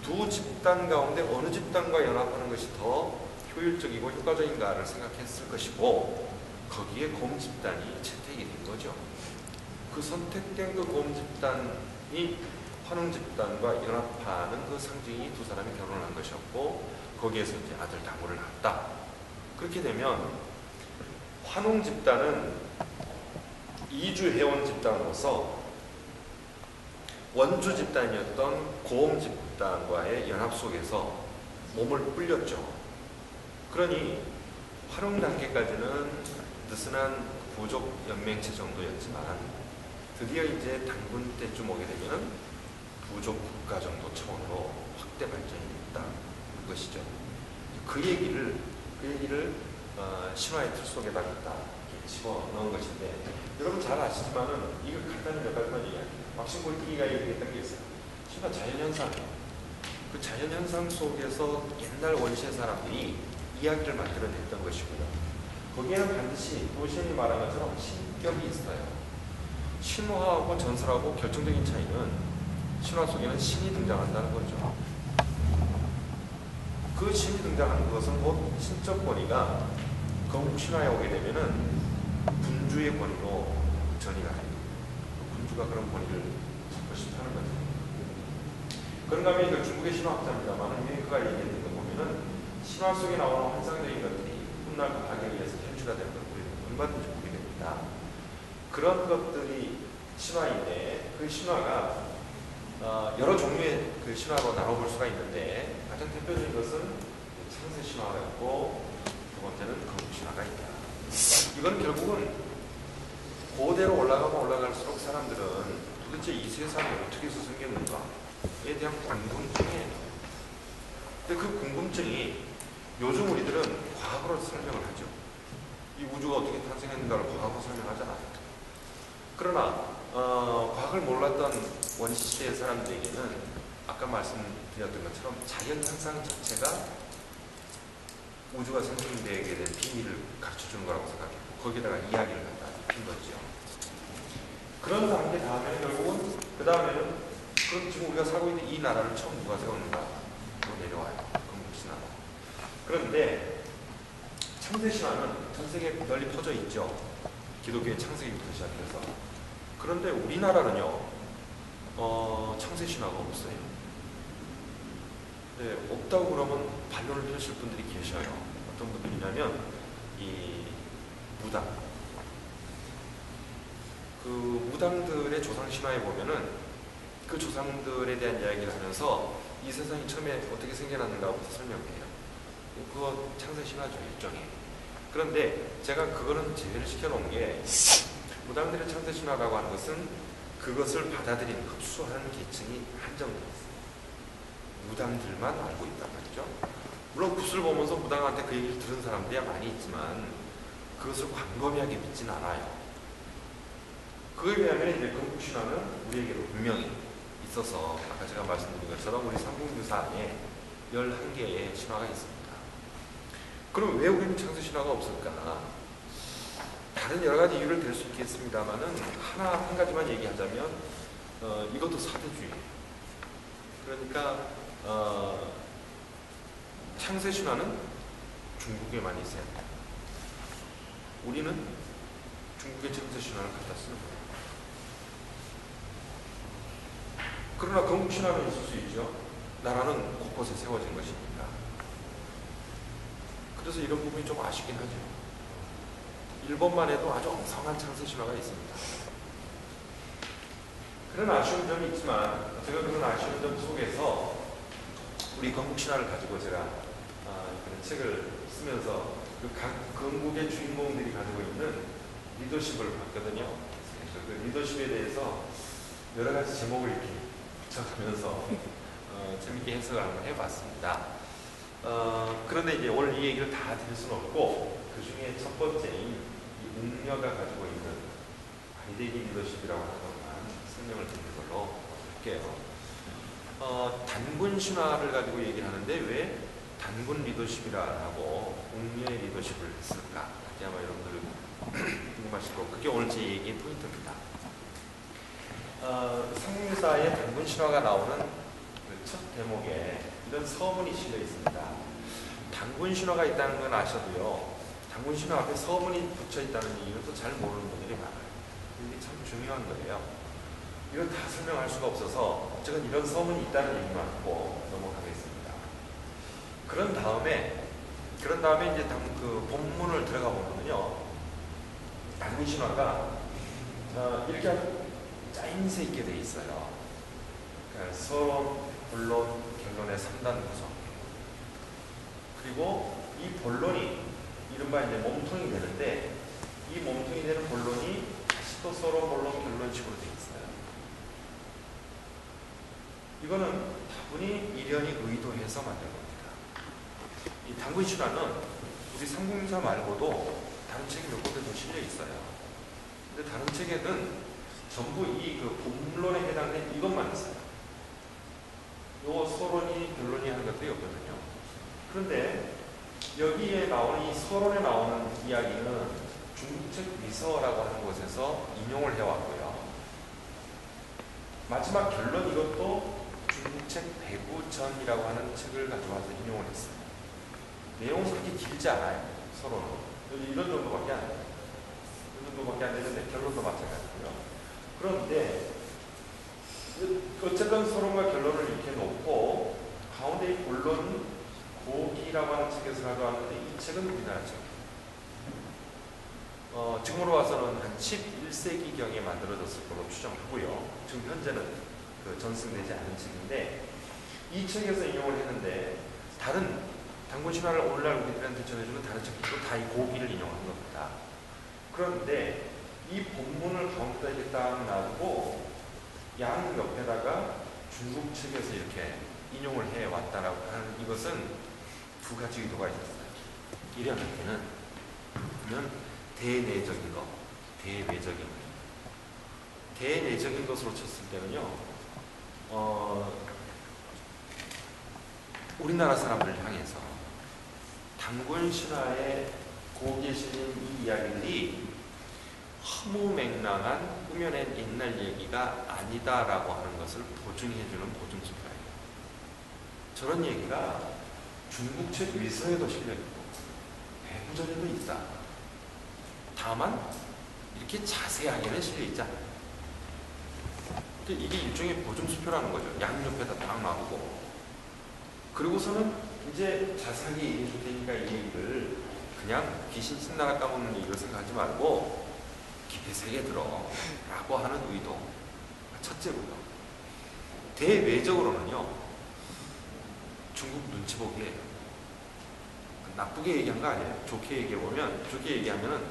두 집단 가운데 어느 집단과 연합하는 것이 더 효율적이고 효과적인가를 생각했을 것이고 거기에 곰 집단이 채택이 된 거죠. 그 선택된 그 곰 집단이 환웅 집단과 연합하는 그 상징이 두 사람이 결혼한 것이었고 거기에서 이제 아들 당우를 낳았다. 그렇게 되면 환웅 집단은 이주해온 집단으로서 원주 집단이었던 곰 집단과의 연합 속에서 몸을 불렸죠. 그러니 환웅 단계까지는 느슨한 부족 연맹체 정도였지만 드디어 이제 당군 때쯤 오게 되면 부족 국가 정도 차원으로 확대 발전이 됐다. 것이죠. 그 얘기를 신화의 틀 속에다 갖다 집어넣은 것인데 여러분 잘 아시지만은 이거 간단히 몇 가지만 얘기할게요. 막신골기가 얘기했던 게 있어요. 신화 자연현상. 그 자연현상 속에서 옛날 원시의 사람들이 이야기를 만들어냈던 것이고요. 거기에는 반드시 도시인이 말한 것처럼 신격이 있어요. 신화하고 전설하고 결정적인 차이는 신화 속에는 신이 등장한다는 거죠. 그 신이 등장하는 것은 곧 신적 권위가 건국신화에 오게 되면은 군주의 권위로 전이가 됩니다. 군주가 그런 권위를 잡고 싶다는 거죠. 그런가 하면 이거 중국의 신화학자입니다만 유행크가 얘기했던 거 보면은 신화 속에 나오는 환상적인 것들이 훗날 과학에 의해서 현주가 되는 걸 우리는 얼마든지 보게 됩니다. 그런 것들이 신화인데 그 신화가 여러 종류의 그 신화로 나눠볼 수가 있는데 가장 대표적인 것은 창세 신화가 있고 두 번째는 건국 신화가 있다. 이건 결국은 고대로 올라가면 올라갈수록 사람들은 도대체 이 세상이 어떻게 해서 생겼는가에 대한 궁금증이에요. 근데 그 궁금증이 요즘 우리들은 과학으로 설명을 하죠. 이 우주가 어떻게 탄생했는가를 과학으로 설명하잖아요. 그러나 과학을 몰랐던 원시시대의 사람들에게는 아까 말씀드렸던 것처럼 자연현상 자체가 우주가 생성되게 된 비밀을 가르쳐주는 거라고 생각했고 거기에다가 이야기를 갖다 입힌 거죠. 그런 단계 다음에는 결국은 그 다음에는 그럼 지금 우리가 살고 있는 이 나라를 처음 누가 세웠는가 내려와요. 건국신화로. 그런데 창세신화는 전 세계에 널리 퍼져 있죠. 기독교의 창세기부터 시작해서. 그런데 우리나라는요 창세신화가 없어요. 네, 없다고 그러면 반론을 펴실 분들이 계셔요. 어떤 분들이냐면 이 무당, 그 무당들의 조상 신화에 보면은 그 조상들에 대한 이야기를 하면서 이 세상이 처음에 어떻게 생겨났는가부터 설명해요. 그거 창세 신화죠, 일종의. 그런데 제가 그거는 제외를 시켜놓은 게, 무당들의 창세 신화라고 하는 것은 그것을 받아들인, 흡수하는 계층이 한정되어 있어요. 무당들만 알고 있단 말이죠. 물론 굿을 보면서 무당한테 그 얘기를 들은 사람들이 많이 있지만 그것을 광범위하게 믿진 않아요. 그에 비하면 이제 건국신화는 우리에게도 분명히 있어서, 아까 제가 말씀드린 것처럼 우리 삼국유사 안에 11개의 신화가 있습니다. 그럼 왜 우리는 창세신화가 없을까? 다른 여러 가지 이유를 댈 수 있겠습니다만은 한 가지만 얘기하자면 이것도 사대주의예요. 그러니까 창세신화는 중국에만 있어요. 우리는 중국의 창세신화를 갖다 쓰는 거예요. 그러나 건국신화는 있을 수 있죠. 나라는 곳곳에 세워진 것이니까. 그래서 이런 부분이 좀 아쉽긴 하죠. 일본만 해도 아주 엉성한 창세신화가 있습니다. 그런 아쉬운 점이 있지만, 제가 그런 아쉬운 점 속에서 우리 건국신화를 가지고 제가 그런 책을 쓰면서 각 건국의 주인공들이 가지고 있는 리더십을 봤거든요. 그래서 그 리더십에 대해서 여러 가지 제목을 이렇게 붙여가면서 재밌게 해석을 한번 해봤습니다. 그런데 이제 오늘 이 얘기를 다 드릴 수는 없고, 그 중에 첫 번째인 이 웅녀가 가지고 있는 아이데기 리더십이라고 하는 것만 설명을 드리는 걸로 할게요. 단군 신화를 가지고 얘기를 하는데 왜 단군 리더십이라고 웅녀의 리더십을 했을까? 아마 여러분들 궁금하실 거고, 그게 오늘 제 얘기의 포인트입니다. 삼국유사의 단군 신화가 나오는 그 첫 대목에 이런 서문이 실려 있습니다. 단군 신화가 있다는 건 아셔도요, 단군 신화 앞에 서문이 붙여 있다는 이유도 잘 모르는 분들이 많아요. 이게 참 중요한 거예요. 이걸 다 설명할 수가 없어서 어쨌든 이런 서문이 있다는 얘기만 하고 넘어가겠습니다. 그런 다음에 이제 그 본문을 들어가 보면요, 단군 신화가 이렇게 짜임새 있게 돼 있어요. 그러니까 서론, 본론, 결론의 3단 구성. 그리고 이 본론이 이른바 이제 몸통이 되는데, 이 몸통이 되는 본론이 다시 또 서론, 본론, 결론 식으로 되어 있어요. 이거는 다분히 이련이 의도해서 만든 겁니다. 이 단군 신화는 우리 삼국유사 말고도 다른 책이 몇 군데 더 실려 있어요. 근데 다른 책에는 전부 이 그 본론에 해당된 이것만 있어요. 요 서론이, 결론이 하는 것들이 없거든요. 그런데 여기에 나오는 이 서론에 나오는 이야기는 중국책 위서라고 하는 곳에서 인용을 해왔고요. 마지막 결론 이것도 중국책 배구전이라고 하는 책을 가져와서 인용을 했어요. 내용은 그렇게 길지 않아요. 서론은 이런 정도밖에 안 돼요. 이런 정도밖에 안 되는데 결론도 마찬가지고요. 그런데 어쨌든 서론과 결론을 이렇게 놓고 가운데 이 본론 고기라고 하는 책에서 가져왔는데, 이 책은 우리나라 책이에요. 지금으로 와서는 한 11세기경에 만들어졌을 걸로 추정하고요. 지금 현재는 그 전승되지 않은 책인데, 이 책에서 인용을 했는데 다른 단군 신화를 오늘날 우리들한테 전해주는 다른 책들도 다 이 고기를 인용한 겁니다. 그런데 이 본문을 가운데다 이렇게 딱 놔두고 양 옆에다가 중국 책에서 이렇게 인용을 해왔다라고 하는 이것은 두 가지 의도가 있었어요. 이련한테는 대내적인 것, 대외적인 것. 대내적인 것으로 쳤을 때는요, 우리나라 사람들을 향해서 단군 신화에 고기에 실린 이 이야기들이 허무맹랑한 꾸며낸 옛날 얘기가 아니다라고 하는 것을 보증해주는 보증수표예요. 저런 얘기가 중국책 위서에도 실려있고 배구전에도 있다. 다만 이렇게 자세하게는 실려있지 않아요. 이게 일종의 보증수표라는 거죠. 양옆에다 딱 놔두고. 그리고서는 이제 자세하게 얘기해 줄 테니까 이 얘기를 그냥 귀신 신나라 까먹는 얘기로 생각하지 말고 깊이 새겨 들어 라고 하는 의도. 첫째고요. 대외적으로는요, 중국 눈치 보기에 나쁘게 얘기한 거 아니에요. 좋게 얘기해보면, 좋게 얘기하면은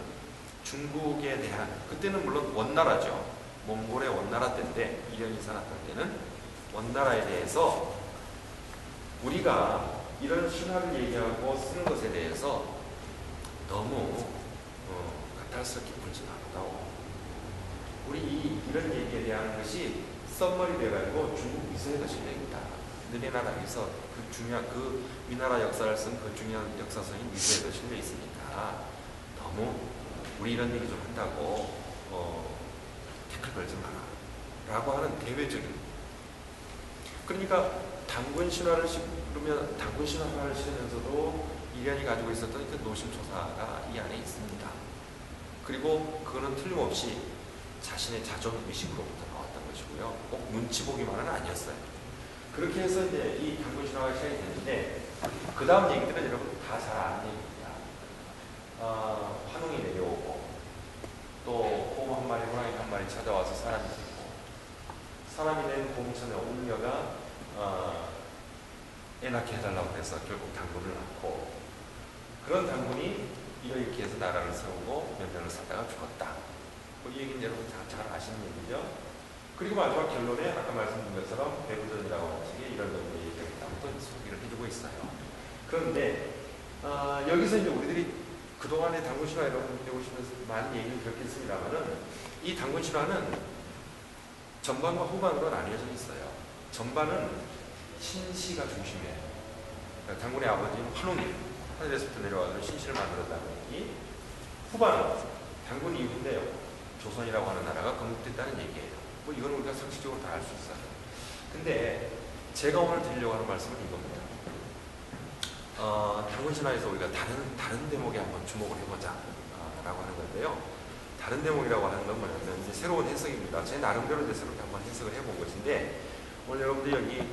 중국에 대한, 그때는 물론 원나라죠. 몽골의 원나라 때인데, 이련이 살았던 때는 원나라에 대해서 우리가 이런 신화를 얘기하고 쓰는 것에 대해서 너무 까탈스럽게 굴지 않았다고. 우리 이런 얘기에 대한 것이 썸머리 돼가지고 중국 위서에도 실려있다. 느리나라에서 그 위나라 역사를 쓴 그 중요한 역사서인 위서에도 실려 있으니까 너무 우리 이런 얘기 좀 한다고 태클 걸지 마라 라고 하는 대외적인. 그러니까 단군 신화를 그러면 단군 신화를 실으면서도 이련이 가지고 있었던 그 노심초사가 이 안에 있습니다. 그리고 그거는 틀림없이 자신의 자존의식으로부터 나왔던 것이고요. 꼭 눈치 보기만은 아니었어요. 그렇게 해서 이제 이 단군 신화가 시작이 됐는데, 그 다음 얘기들은 여러분 다 잘 아는 얘기입니다. 환웅이 내려오고, 또 곰 한 마리, 호랑이 한 마리 찾아와서 사람이 되고, 사람이 된 곰천의 옥녀가 애 낳게 해달라고 해서 결국 단군을 낳고, 그런 단군이 이렇게 해서 나라를 세우고 몇 년을 살다가 죽었다. 이 얘기는 여러분 다 잘 아시는 얘기죠. 그리고 마지막 결론에 아까 말씀드린 것처럼 배부전이라고 하는 식의 이런 정도의 얘기가 있다고 또 소개를 해주고 있어요. 그런데 여기서 이제 우리들이 그동안의 단군 신화 여러분 배우시면서 많은 얘기를 들었겠습니다만은, 이 단군 신화는 전반과 후반으로 나뉘어져 있어요. 전반은 신시가 중심이에요. 그러니까 단군의 아버지는 환웅이 하늘에서부터 내려와서 신시를 만들었다는 얘기. 후반은 단군 이후인데요, 조선이라고 하는 나라가 건국됐다는 얘기예요. 뭐 이건 우리가 상식적으로 다 알 수 있어요. 근데 제가 오늘 드리려고 하는 말씀은 이겁니다. 단군 신화에서 우리가 다른 대목에 한번 주목을 해보자 라고 하는 건데요. 다른 대목이라고 하는 건 뭐냐면 이제 새로운 해석입니다. 제 나름대로 이제 새롭게 한번 해석을 해본 것인데, 오늘 여러분들 여기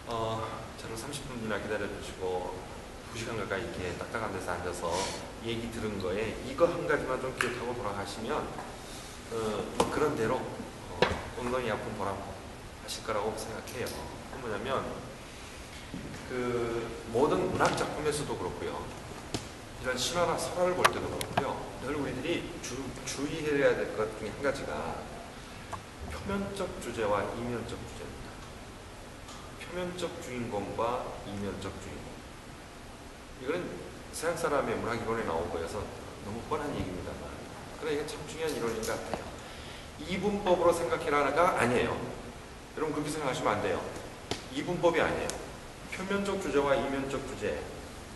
저를 30분이나 기다려주시고 2시간 가까이 이렇게 딱딱한 데서 앉아서 얘기 들은 거에 이거 한 가지만 좀 기억하고 돌아가시면 그런 대로 엉덩이 아픈 보람 하실 거라고 생각해요. 그건 뭐냐면 그 모든 문학 작품에서도 그렇고요, 이런 신화나 설화를 볼 때도 그렇고요, 늘 우리들이 주의해야 될 것 중에 한 가지가 표면적 주제와 이면적 주제입니다. 표면적 주인공과 이면적 주인공. 이거는 서양 사람의 문학 이론에 나온 거여서 너무 뻔한 얘기입니다만, 그러나 이게 참 중요한 이론인 것 같아요. 이분법으로 생각해라가 아니에요. 여러분 그렇게 생각하시면 안 돼요. 이분법이 아니에요. 표면적 주제와 이면적 주제,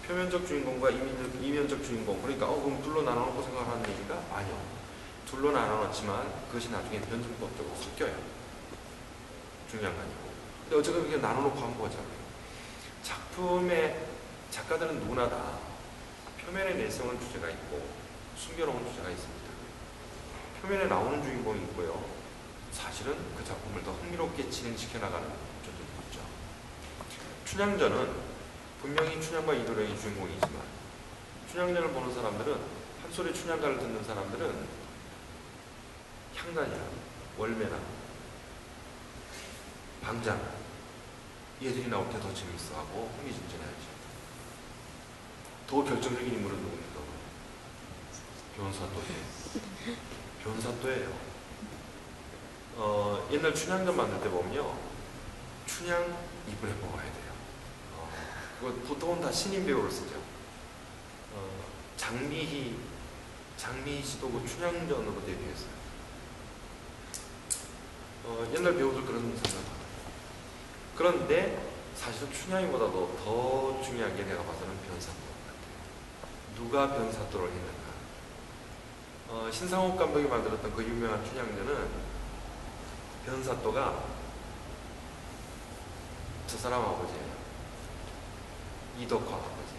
표면적 주인공과 이면적 주인공. 그러니까 그럼 둘로 나눠놓고 생각하는 얘기가 아니요. 둘로 나눠놓지만 그것이 나중에 변증법적으로 섞여요. 중요한 거 아니고. 근데 어쨌든 그렇게 나눠놓고 한번 보자고요. 작품의 작가들은 누구나 다 표면에 내세우는 주제가 있고 숨겨놓은 주제가 있습니다. 표면에 나오는 주인공이 있고요, 사실은 그 작품을 더 흥미롭게 진행시켜 나가는 주제도 있죠. 춘향전은 분명히 춘향과 이도령이 주인공이지만, 춘향전을 보는 사람들은, 한 소리 춘향가를 듣는 사람들은 향단이나 월매나 방자나 얘들이 나올 때 더 재밌어하고 흥미진진해야죠. 더 결정적인 인물은 누굽니까? 변사또예요. 변사또예요. 옛날 춘향전 만들 때 보면요, 춘향 이불에 뽑아야 돼요. 그거 보통은 다 신인 배우를 쓰죠. 장미희 씨도 그 춘향전으로 데뷔했어요. 옛날 배우들 그런 생각합니다. 그런데 사실은 춘향이보다도 더 중요한 게 내가 봐서는 변사또 같아요. 누가 변사또를 했는가. 신상옥 감독이 만들었던 그 유명한 춘향전은 변사또가 저 사람 아버지예요. 이덕화 아버지.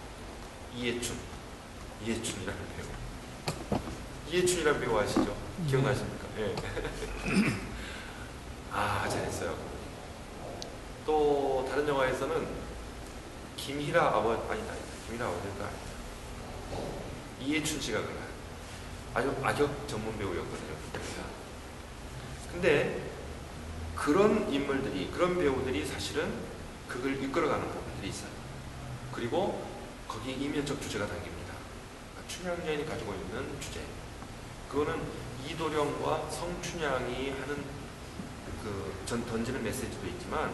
이해춘이라는 배우. 이해춘이라는 배우 아시죠? 기억나십니까? 예. 잘했어요. 또 다른 영화에서는 김희라 아니다. 김희라 아버지가 아니다. 이해춘 씨가 그래. 아주 악역 전문 배우였거든요. 근데 그런 인물들이, 그런 배우들이 사실은 그걸 이끌어가는 부분들이 있어요. 그리고 거기에 이면적 주제가 담깁니다. 그러니까 춘향전이 가지고 있는 주제. 그거는 이도령과 성춘향이 하는 던지는 메시지도 있지만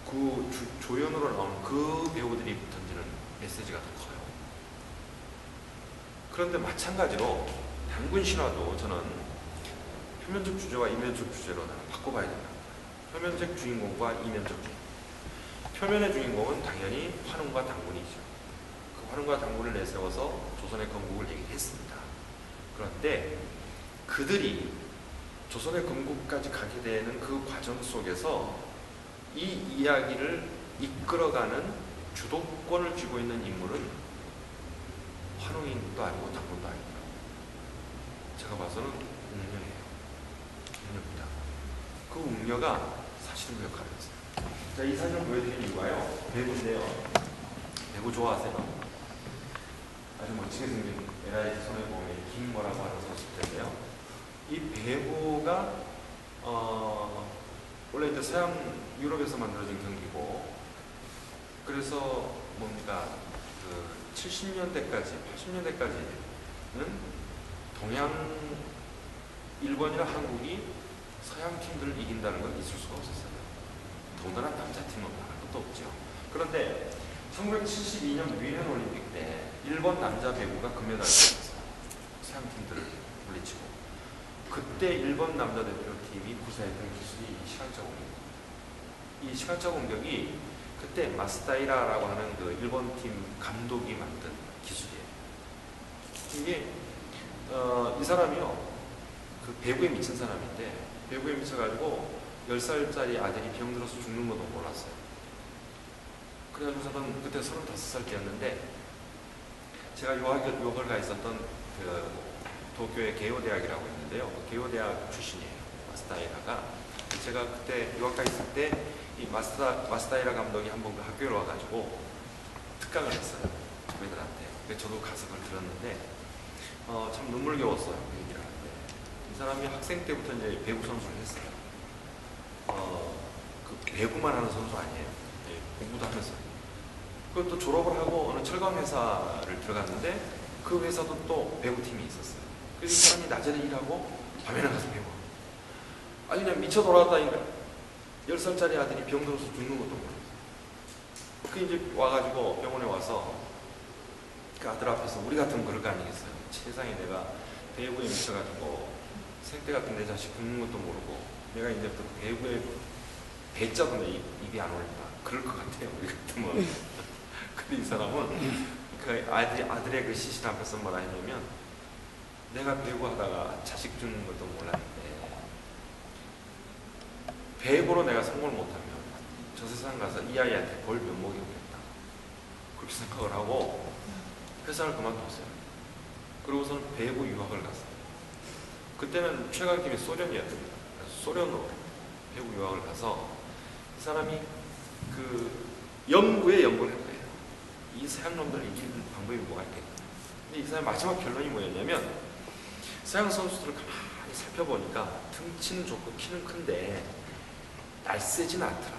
그 조연으로 나오는 그 배우들이 던지는 메시지가 더 커요. 그런데 마찬가지로 단군 신화도 저는 표면적 주제와 이면적 주제로 나는 바꿔봐야 된다. 표면적 주인공과 이면적 주인공. 표면의 주인공은 당연히 환웅과 당군이죠. 그 환웅과 당군을 내세워서 조선의 건국을 얘기했습니다. 그런데 그들이 조선의 건국까지 가게 되는 그 과정 속에서 이 이야기를 이끌어가는 주도권을 쥐고 있는 인물은 환웅인도 아니고 당군도 아니고 제가 봐서는 웅녀예요. 웅녀입니다. 그 웅녀가 사실은 그 역할을 했어요. 자, 이 사진을 보여드린 이유가요. 배구인데요. 배구 좋아하세요? 아주 멋지게 생긴 LIG 손해보험의 김모라고 하는 선수인데요. 이 배구가 원래 이제 서양 유럽에서 만들어진 경기고, 그래서 뭔가 그 70년대까지, 80년대까지는 동양, 일본이나 한국이 서양 팀들을 이긴다는 건 있을 수가 없었어요. 더군다나 남자팀은 말할 것도 없죠. 그런데 1972년 뮌헨 올림픽 때 일본 남자 배구가 금메달을 받았어요. 서양 팀들을 물리치고. 그때 일본 남자 대표팀이 구사했던 기술이 시간차 공격. 이 시간차 공격이 그때 마스다이라라고 하는 그 일본 팀 감독이 만든 기술이에요. 이게 이 사람이요, 그 배구에 미친 사람인데 배구에 미쳐가지고 10살짜리 아들이 병들어서 죽는 것도 몰랐어요. 그래가지고 저는 그때 35살 때였는데 제가 유학을 가 있었던 그 도쿄의 게오대학이라고 있는데요. 그 게오대학 출신이에요. 마스다이라가. 제가 그때 유학 가 있을 때 이 마스다이라 감독이 한번 그 학교에 와가지고 특강을 했어요. 저희들한테. 그래서 저도 가서 그걸 들었는데 참 눈물겨웠어요. 그 얘기를 하는데. 이 사람이 학생 때부터 이제 배구 선수를 했어요. 그 배구만 하는 선수 아니에요. 네, 공부도 하면서. 그것도 졸업을 하고 어느 철강 회사를 들어갔는데 그 회사도 또 배구팀이 있었어요. 그래서 이 사람이 낮에는 일하고 밤에 나가서 배구. 아니 그냥 미쳐 돌아다니까 10살짜리 아들이 병들어서 죽는 것도 모르겠어요. 그 이제 와가지고 병원에 와서 그 아들 앞에서 우리 같으면 그럴 거 아니겠어요. 세상에 내가 배구에 미쳐가지고 생태 같은 내 자식 죽는 것도 모르고 내가 이제부터 배구에 배짜도 내 입이 안 올린다. 그럴 것 같아요. 우리 같으면. 근데 이 사람은 그 아들의 그 시신 앞에서 뭐라 했냐면 내가 배구하다가 자식 죽는 것도 몰랐는데 배구로 내가 성공을 못하면 저 세상 가서 이 아이한테 볼 면목이 없겠다. 그렇게 생각을 하고 회사를 그만뒀어요. 그러고서는 배구 유학을 갔어요. 그때는 최강팀이 소련이었습니다. 그래서 소련으로 배구 유학을 가서 이 사람이 그 연구에 연구를 한 거예요. 이 서양 놈들을 이기는 방법이 뭐가 있겠다. 근데 이 사람의 마지막 결론이 뭐였냐면 서양 선수들을 가만히 살펴보니까 등치는 좋고 키는 큰데 날쌔진 않더라.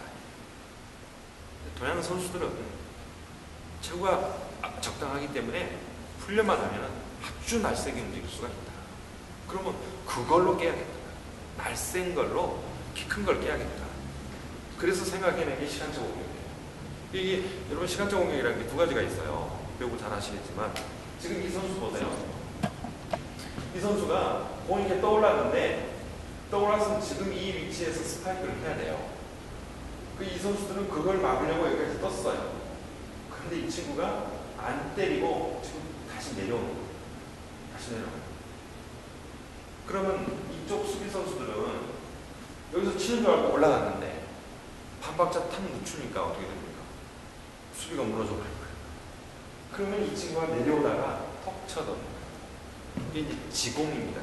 동양 선수들은 체구가 적당하기 때문에 훈련만 하면 아주 날쌔게 움직일 수가 있다. 그러면 그걸로 깨야겠다. 날쌘 걸로 키 큰 걸 깨야겠다. 그래서 생각해낸 게 시간차 공격이에요. 이게 여러분 시간차 공격이라는 게 두 가지가 있어요. 배구 잘 아시겠지만 지금 이 선수 보세요. 이 선수가 공이 이렇게 떠올랐는데 떠올랐으면 지금 이 위치에서 스파이크를 해야 돼요. 이 선수들은 그걸 막으려고 여기까지 떴어요. 그런데 이 친구가 안 때리고 지금 다시 내려오는 거예요. 다시 내려오는 거예요. 그러면 이쪽 수비 선수들은 여기서 치는 줄 알고 올라갔는데 반박자 탁 늦추니까 어떻게 됩니까? 수비가 무너져 버린 거예요. 그러면 이 친구가 내려오다가 턱 쳐던 거예요. 이게 이제 지공입니다.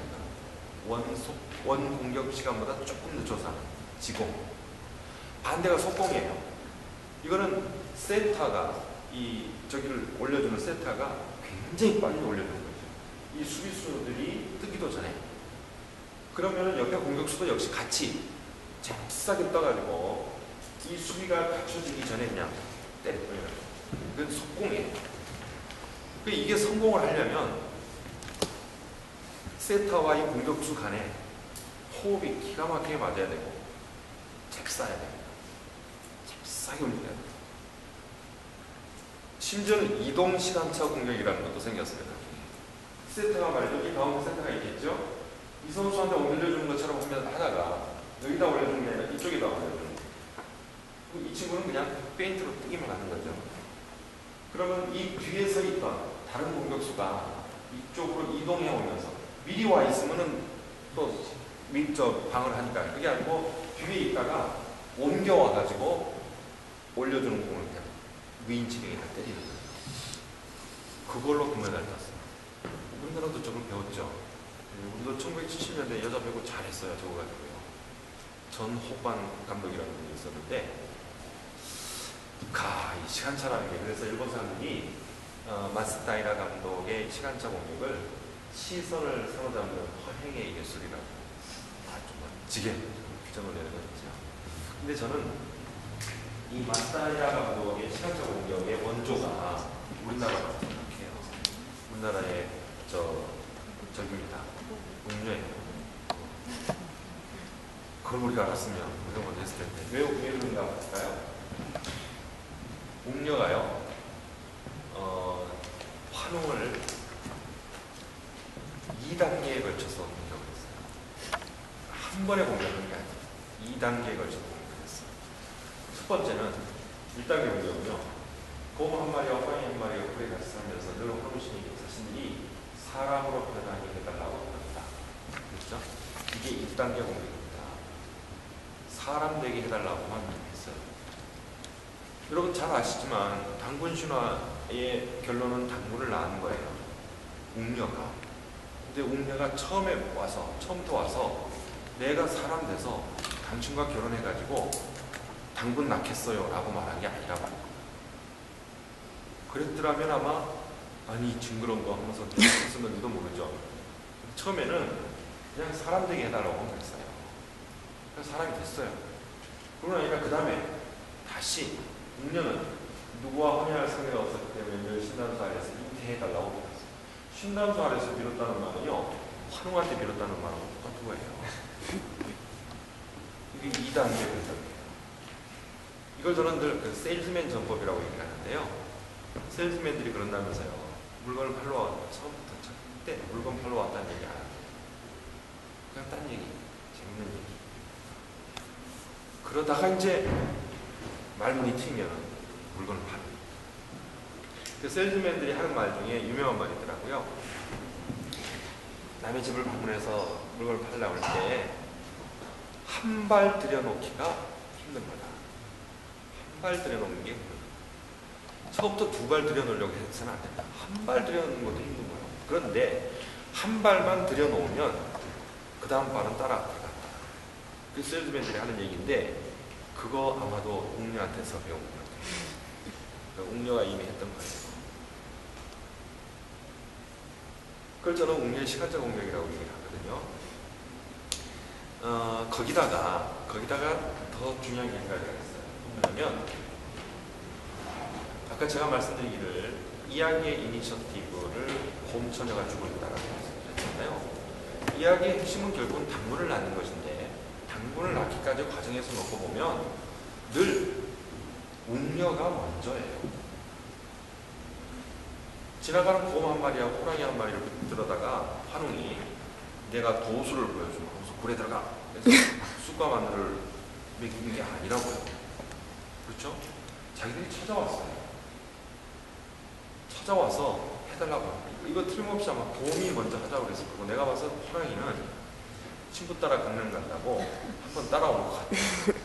원 공격 시간보다 조금 늦춰서 하는 지공. 반대가 속공이에요. 이거는 세타가 저기를 올려주는 세타가 굉장히 빨리 올려주는 거죠. 이 수비수들이 뜨기도 전에. 그러면은 옆에 공격수도 역시 같이 잽싸게 떠가지고 이 수비가 갖춰지기 전에 그냥 때려버려요. 그건 속공이에요. 이게 성공을 하려면 세타와 이 공격수 간에 호흡이 기가 막히게 맞아야 되고 잽싸야 됩니다. 잽싸게 움직여야 돼요. 심지어는 이동 시간차 공격이라는 것도 생겼습니다. 세타가 말이죠. 이 가운데 세타가 있겠죠. 이 선수한테 올려주는 것처럼 하다가 여기다 올려주는 게 아니라 이쪽에다 올려주는 거예요. 이 친구는 그냥 페인트로 뜨기만 하는 거죠. 그러면 이 뒤에 서 있던 다른 공격수가 이쪽으로 이동해 오면서 미리 와 있으면은 또 방을 하니까 그게 아니고 뒤에 있다가 옮겨와 가지고 올려주는 공을 그냥 무인치경에다 때리는 거예요. 그걸로 금메달을 땄어요. 우리나라도 저걸 배웠죠. 우리도 1970년대 여자 배구 잘했어요. 저거 가지고요. 전호반 감독이라는 분이 있었는데 이 시간차라는 게 그래서 일본 사람들이 마스타이라 감독의 시간차 공격을 시선을 사로잡는 허행의 예술이라고 정말 지게 규정을 내려졌죠. 근데 저는 이 마스타이라 감독의 시간차 공격의 원조가 우리나라라고 생각해요. 우리나라의 저기입니다. 웅녀예요. 그걸 우리가 알았으면 우리가 먼저 했을 텐데 왜 그런가 할까요? 웅녀가요 환웅을 2단계에 걸쳐서 공격을 했어요. 한 번에 공격한 게 아니에요. 2단계에 걸쳐서 공격했어요. 첫 번째는 1단계 공격은요 곰 한 마리와 호랑이 한 마리가 풀에 같이 살면서 늘 화루신이 자신들이 사람으로 변하게 해달라고 합니다. 그렇죠? 이게 1단계 공격입니다. 사람 되게 해달라고만 했어요. 여러분 잘 아시지만 당군 신화의 결론은 당군을 낳은 거예요. 웅녀가. 근데 웅녀가 처음부터 와서 내가 사람 돼서 당신과 결혼해가지고 당군 낳겠어요 라고 말한 게 아니라고. 그랬더라면 아마 아니 징그러운 거 하면서 했었는지도 모르죠. 처음에는 그냥 사람 되게 해달라고 했어요. 그래서 사람이 됐어요. 그러고 나니까 그 다음에 다시 웅녀는 누구와 혼인할 상대가 없었기 때문에 늘 신단수 아래에서 잉태해달라고 빌었어요. 신단수 아래에서 빌었다는 말은요 환웅한테 빌었다는 말하고 똑같은 거예요. 이게 2단계 변덕이에요. 이걸 저는 늘 그 세일즈맨 전법이라고 얘기하는데요. 세일즈맨들이 그런다면서요. 물건을 팔러 와 처음부터 첫 때 물건 팔러 왔다는 얘기 안 해요. 그냥 딴 얘기, 재밌는 얘기. 그러다가 이제 말문이 트이면 물건을 파는. 그 세일즈맨들이 하는 말 중에 유명한 말이 있더라고요. 남의 집을 방문해서 물건을 팔려고 할 때 한 발 들여놓기가 힘든 거다. 한 발 들여놓는 게 힘든 거다. 처음부터 2발 들여놓으려고 해서는 안 된다. 한 발 들여놓는 것도 힘든 거예요. 그런데 한 발만 들여놓으면 그 다음 발은 따라 들어간다. 그 세일즈맨들이 하는 얘기인데 그거 아마도 웅녀한테서 배운 것 같아요. 웅녀가 이미 했던 거예요. 그걸 저는 웅녀의 시간차 공격이라고 얘기를 하거든요. 거기다가 더 중요한 게 한 가지가 있어요. 뭐냐면 아까 제가 말씀드리기를 이야기의 이니셔티브를 곰처녀가 주고 있다라고 말씀드렸잖아요. 이야기의 핵심은 결국은 당군을 낳는 것인데 당군을 낳기까지 과정에서 놓고 보면 늘 웅녀가 먼저예요. 지나가는 곰 한 마리하고 호랑이 한 마리를 들어다가 환웅이 내가 도수를 보여주고 하면서 굴에 들어가. 그래서 쑥과 마늘을 먹이는 게 아니라고요. 그렇죠? 자기들이 찾아와서 해달라고 합니다. 이거 틀림없이 아마 곰이 먼저 하자고 그랬을 거고 내가 봐서 호랑이는 친구 따라 강릉 간다고 한번 따라온 것 같아요.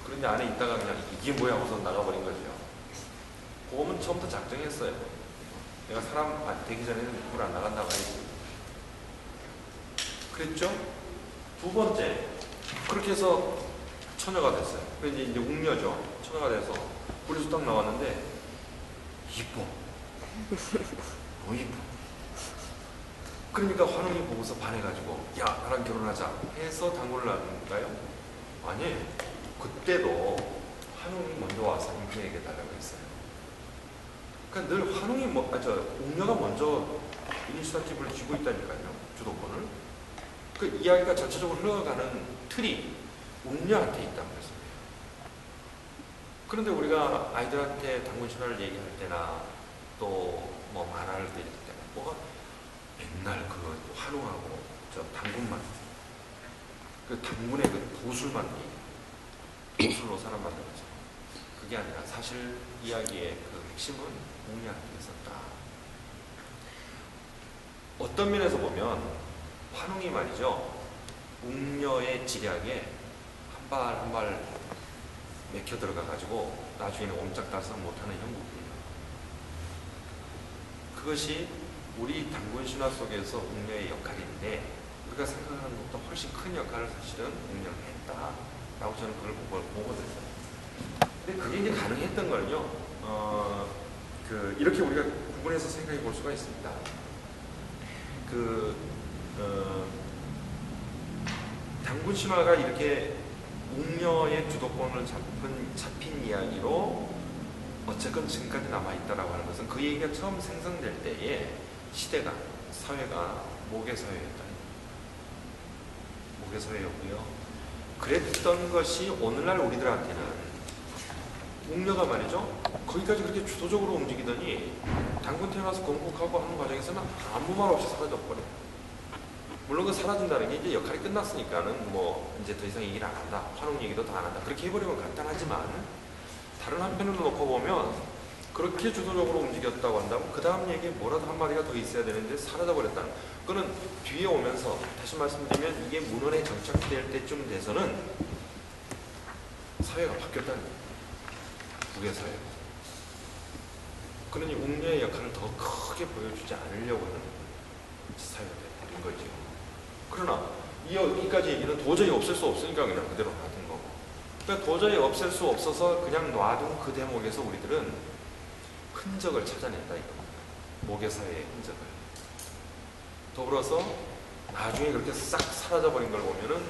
그런데 안에 있다가 그냥 이게 뭐야 하고서 나가버린 거죠. 곰은 처음부터 작정했어요. 내가 사람 되기 전에는 물 안 나간다고 했지. 그랬죠? 2번째 그렇게 해서 처녀가 됐어요. 그래서 이제 웅녀죠. 처녀가 돼서 우리도 딱 나왔는데 이뻐. 이뻐. 그러니까 환웅이 보고서 반해가지고 야 나랑 결혼하자 해서 당구를 놨는가요? 아니, 그때도 환웅이 먼저 와서 웅녀에게 달라고 했어요. 그러니까 늘 환웅이 웅녀가 먼저 이니시어티브를 쥐고 있다니까요, 주도권을. 그 이야기가 전체적으로 흘러가는 틀이 웅녀한테 있다는 것입니다. 그런데 우리가 아이들한테 당군 신화를 얘기할 때나 또 뭐 만화를 드릴 때나 뭐가 맨날 그 환웅하고 저 당군만, 그 당군의 그 도술만 도술로 사람 만든 거죠. 그게 아니라 사실 이야기의 그 핵심은 웅녀한테 있었다. 어떤 면에서 보면 환웅이 말이죠, 웅녀의 지략에 한 발 한 발 맥혀 들어가가지고 나중에는 옴짝달싹 못하는 형국이에요. 그것이 우리 당군 신화 속에서 웅녀의 역할인데, 우리가 생각하는 것보다 훨씬 큰 역할을 사실은 웅녀가 했다라고 저는 그걸 보거든요. 근데 그게 이제 가능했던 걸요, 이렇게 우리가 구분해서 생각해 볼 수가 있습니다. 당군 신화가 이렇게 웅녀의 주도권을 잡힌 이야기로 어쨌건 지금까지 남아있다라고 하는 것은 그 얘기가 처음 생성될 때에 시대가, 사회가 모계사회였다. 모계사회였고요. 그랬던 것이 오늘날 우리들한테는 웅녀가 말이죠, 거기까지 그렇게 주도적으로 움직이더니 당군 태어나서 건국하고 하는 과정에서는 아무 말 없이 사라져버려요. 물론 그 사라진다는 게 이제 역할이 끝났으니까는 뭐 이제 더 이상 얘기를 안 한다, 환웅 얘기도 다 안 한다, 그렇게 해버리면 간단하지만, 다른 한편으로 놓고 보면 그렇게 주도적으로 움직였다고 한다면 그 다음 얘기에 뭐라도 한마디가 더 있어야 되는데 사라져버렸다는, 그거는 뒤에 오면서 다시 말씀드리면 이게 문헌에 정착될 때쯤 돼서는 사회가 바뀌었다는 거예요. 북의 사회. 그러니 웅녀의 역할을 더 크게 보여주지 않으려고 하는 사회가 된 거죠. 그러나 여기까지 얘기는 도저히 없앨 수 없으니까 그냥 그대로 놔둔 거고, 그러니까 도저히 없앨 수 없어서 그냥 놔둔 그 대목에서 우리들은 흔적을 찾아낸다 이겁니다. 모계사회의 흔적을. 더불어서 나중에 그렇게 싹 사라져버린 걸 보면은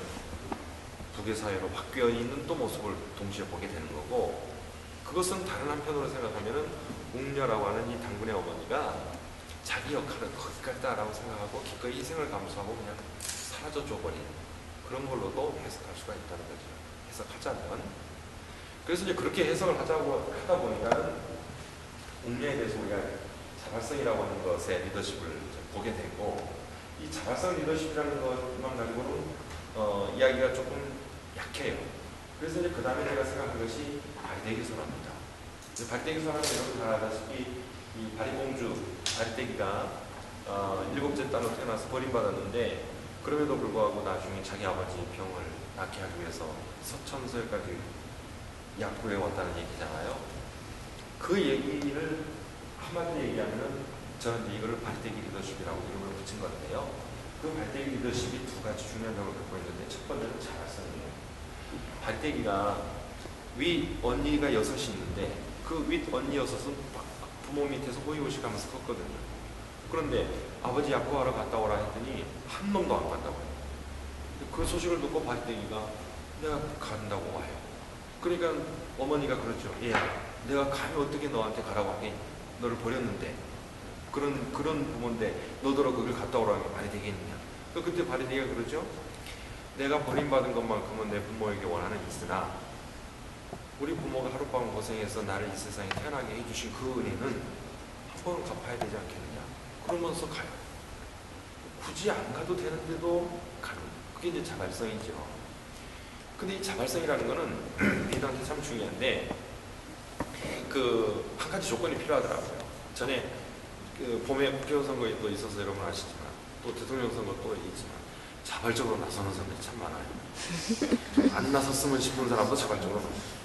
북의 사회로 바뀌어 있는 또 모습을 동시에 보게 되는 거고, 그것은 다른 한편으로 생각하면은 웅녀라고 하는 이 당군의 어머니가 자기 역할은 거기까지다라고 생각하고 기꺼이 희생을 감수하고 그냥 사라져 줘버린 그런 걸로도 해석할 수가 있다는 거죠. 해석하자면. 그래서 이제 그렇게 해석을 하다 보니까 웅녀에 대해서 우리가 자발성이라고 하는 것의 리더십을 보게 되고, 이 자발성 리더십이라는 것만 가지고는 이야기가 조금 약해요. 그래서 이제 그 다음에 제가 생각한 것이 바리대기소랍니다. 바리대기소라는 여러분 다 아다시피 이 바리공주 바리대기가 7째 딸로 태어나서 버림받았는데, 그럼에도 불구하고 나중에 자기 아버지 병을 낫게 하기 위해서 서천서에까지 약구해 왔다는 얘기잖아요. 그 얘기를 한마디로 얘기하면은 저는 이거를 바리대기 리더십이라고 이름을 붙인 건데요. 그 바리대기 리더십이 두 가지 중요한 점을 갖고 있는데, 첫 번째는 자발성이에요. 바리대기가 윗 언니가 6이 있는데 그 윗 언니 6은 부모 밑에서 호의호식하면서 컸거든요. 그런데 아버지 약구하러 갔다 오라 했더니 한 놈도 안 간다고 해요. 그 소식을 듣고 바리대기가 내가 간다고 와요. 그러니까 어머니가 그러죠. 얘야, 내가 감히 어떻게 너한테 가라고 하니, 너를 버렸는데, 그런 부모인데 너더러 거길 갔다 오라는 게 말이 되겠느냐. 그때 바리대기가 그러죠. 내가 버림받은 것만큼은 내 부모에게 원하는 있으나 우리 부모가 하룻밤 고생해서 나를 이 세상에 태어나게 해주신 그 은혜는 한 번은 갚아야 되지 않겠느냐. 그러면서 가요. 굳이 안 가도 되는데도 가는, 그게 이제 자발성이죠. 근데 이 자발성이라는 거는 우리한테 참 중요한데, 한 가지 조건이 필요하더라고요. 전에 봄에 국회의원 선거도 있어서 여러분 아시지만, 또 대통령 선거도 있지만 자발적으로 나서는 사람들이 참 많아요. 안 나섰으면 싶은 사람도 자발적으로 나서요.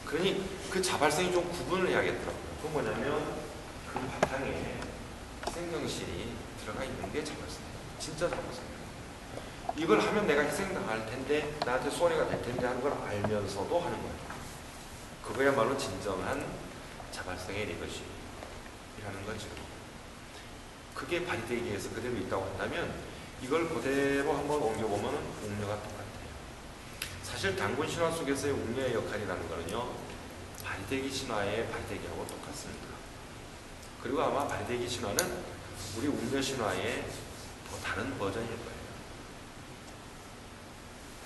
그러니 그 자발성이 좀 구분을 해야겠더라고요. 그건 뭐냐면 그 바탕에 희생정신이 들어가 있는 게 자발성이에요. 진짜 자발성이에요. 이걸 하면 내가 희생당할 텐데, 나한테 손해가 될 텐데 하는 걸 알면서도 하는 거예요. 그거야말로 진정한 자발성의 리더십이라는 거죠. 그게 발휘되기 위해서 그대로 있다고 한다면 이걸 그대로 한번 옮겨보면 웅녀가 똑같아요. 사실 단군 신화 속에서의 웅녀의 역할이라는 거는요, 발휘되기 신화의 발휘되기하고 똑같습니다. 그리고 아마 발휘되기 신화는 우리 웅녀 신화의 더 다른 버전일 거예요.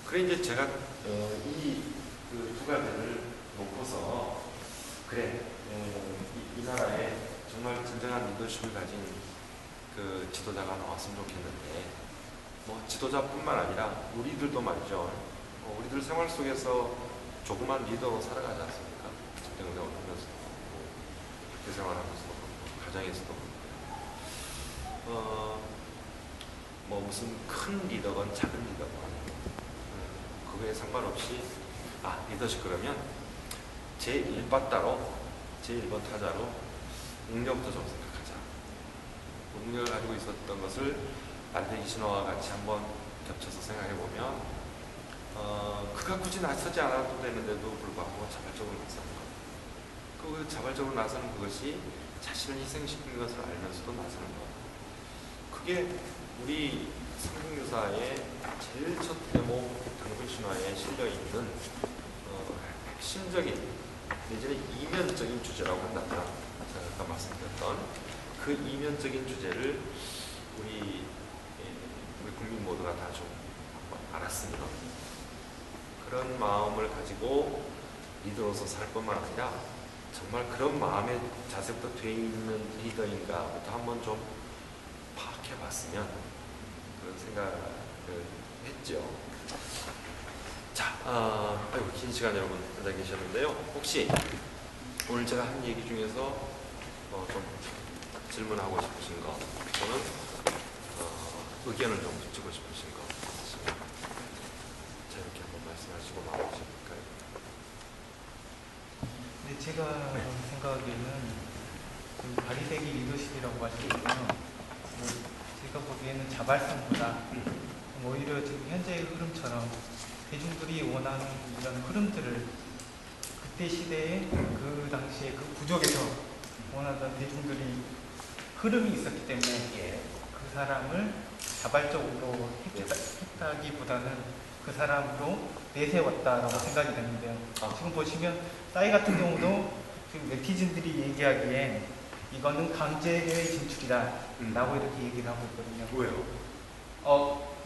그래 이제 제가 이 두 가지를 놓고서 그래 이 나라에 정말 진정한 리더십을 가진 그 지도자가 나왔으면 좋겠는데 뭐 지도자뿐만 아니라 우리들도 말이죠. 우리들 생활 속에서 조그만 리더로 살아가지 않습니까? 직장생활 하면서도 학교 생활하면서도 가정에서도 뭐 무슨 큰 리더건 작은 리더건 그거에 상관없이 리더십 그러면 제1바따로 제1번 타자로 능력부터 좀 생각하자. 능력을 가지고 있었던 것을 발휘되기 신화와 같이 한번 겹쳐서 생각해보면 그가 굳이 나서지 않아도 되는데도 불구하고 자발적으로 나서는 것. 그 자발적으로 나서는 그것이 자신을 희생시키는 것을 알면서도 나서는 것. 그게 우리 삼국유사의 제일 첫 대목 단군 신화에 실려있는 핵심적인 내지는 이면적인 주제라고 한다면 제가 아까 말씀드렸던 그 이면적인 주제를 우리 국민 모두가 다 좀 알았으면 그런 마음을 가지고 리더로서 살 뿐만 아니라 정말 그런 마음의 자세부터 돼 있는 리더인가부터 한번 좀 파악해 봤으면 그런 생각을 했죠. 자, 아이고 긴 시간 여러분 앉아 계셨는데요. 혹시 오늘 제가 한 얘기 중에서 좀 질문하고 싶으신 거 또는 의견을 좀 붙이고 싶으신 거 있으면 자 이렇게 한번 말씀하시고 마무리해볼까요? 네, 제가 생각하기에는 그 발휘되기 리더십이라고 하시거든요. 제가 보기에는 자발성보다 오히려 지금 현재의 흐름처럼 대중들이 원하는 이런 흐름들을 그때 시대에 그 당시에 그 부족에서 원하던 대중들이 흐름이 있었기 때문에 그 사람을 자발적으로 했다기보다는 그 사람으로 내세웠다라고 생각이 되는데요. 지금 보시면 싸이 같은 경우도 지금 네티즌들이 얘기하기에 이거는 강제 해외 진출이다 라고 이렇게 얘기를 하고 있거든요. 왜요?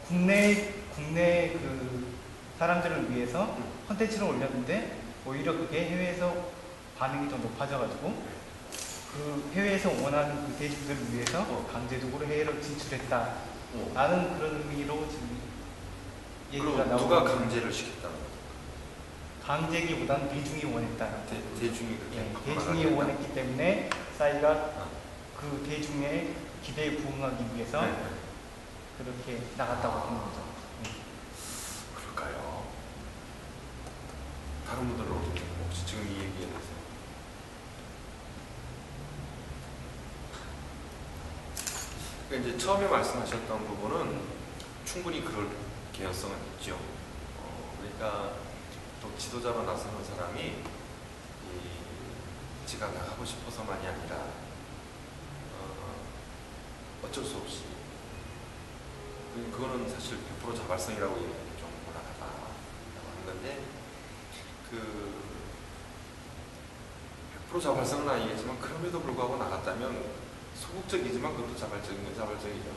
국내 그 사람들을 위해서 컨텐츠를 올렸는데 오히려 그게 해외에서 반응이 더 높아져가지고 그 해외에서 원하는 그 대중들을 위해서 강제적으로 해외로 진출했다 라는 그런 의미로 지금 얘기가 나오고 누가 강제를 시켰다는 거죠? 강제기보다는 대중이 원했다. 대중이 그렇게 대중이 원했기 때문에 싸이가 그 대중의 기대에 부응하기 위해서 그렇게 나갔다고 하는 거죠. 그럴까요? 다른 분들은 어떻게 혹시 지금 이 얘기에 대해서 그러니까 이제 처음에 말씀하셨던 부분은 충분히 그럴 개연성은 있죠. 그러니까 또 지도자로 나서는 사람이 지가 나가고 싶어서만이 아니라 어쩔 수 없이 그거는 사실 100% 자발성이라고 얘기하기 좀 곤란하다라고 하는 건데 그 100% 자발성은 아니겠지만 그럼에도 불구하고 나갔다면 소극적이지만 그것도 자발적인 건 자발적이죠.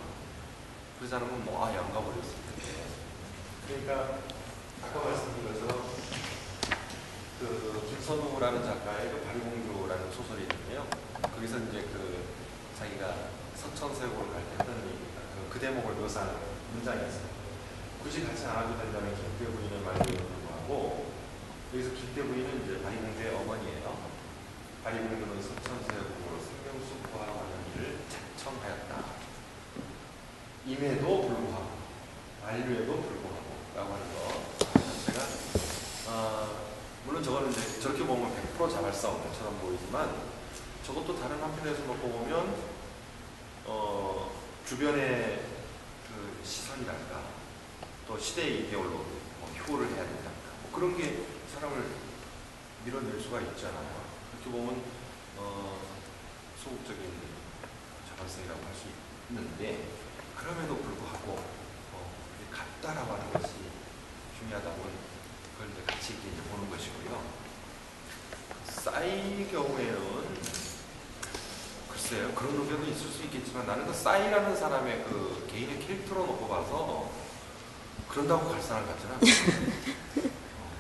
그러지 않으면 아예 안 가버렸을 텐데. 그러니까 아까 말씀드린 것처럼 그 김선우라는 작가의 그 바리공주라는 소설이 있는데요. 거기서 이제 그 자기가 서천세고를 갈 때 했던 얘기가 그 대목을 묘사하는 문장이 있어요. 굳이 같이 안 와도 된다는 김대 부인의 말에도 불구하고 여기서 김대 부인은 이제 바리공주의 어머니예요. 바리공주는 서천세고로 생명수포하러 가는 일을 작청하였다. 임에도 불구하고 만류에도 불구하고 라고 하는 거 자체가 물론 저거는 이제 저렇게 보면 100% 자발성처럼 보이지만 저것도 다른 한편에서 놓고 보면 주변의 그 시선이랄까 또 시대의 이데올로기 효를 해야 된다 그런 게 사람을 밀어낼 수가 있잖아요. 그렇게 보면 소극적인 자발성이라고 할 수 있는데 그럼에도 불구하고 그게 같다라고 하는 것이 중요하다면 그걸 이제 같이 이제 보는 것이고요. 싸이의 경우에는 글쎄요, 그런 의견도 있을 수 있겠지만 나는 그 싸이라는 사람의 그 개인의 캐릭터로 놓고 봐서 그런다고 갈 사람 같지는 않아요.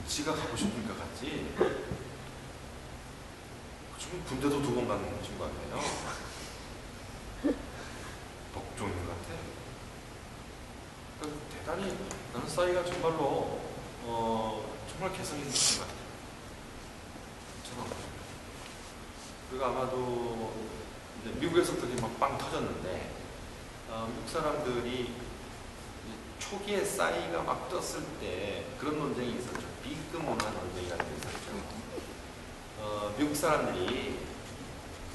지가 가고 싶으니까 갔지. 지금 군대도 2번 가는 친구 같아요. 독종인 것 같아. 그러니까 대단히 나는 싸이가 정말로 정말 개성 있는 친구 같아요. 저는 그리고 아마도 이제 미국에서 그게 막 빵 터졌는데 미국 사람들이 초기에 싸이가 막 떴을 때 그런 논쟁이 있었죠. B급 문화 논쟁이라는 게 있었죠. 미국 사람들이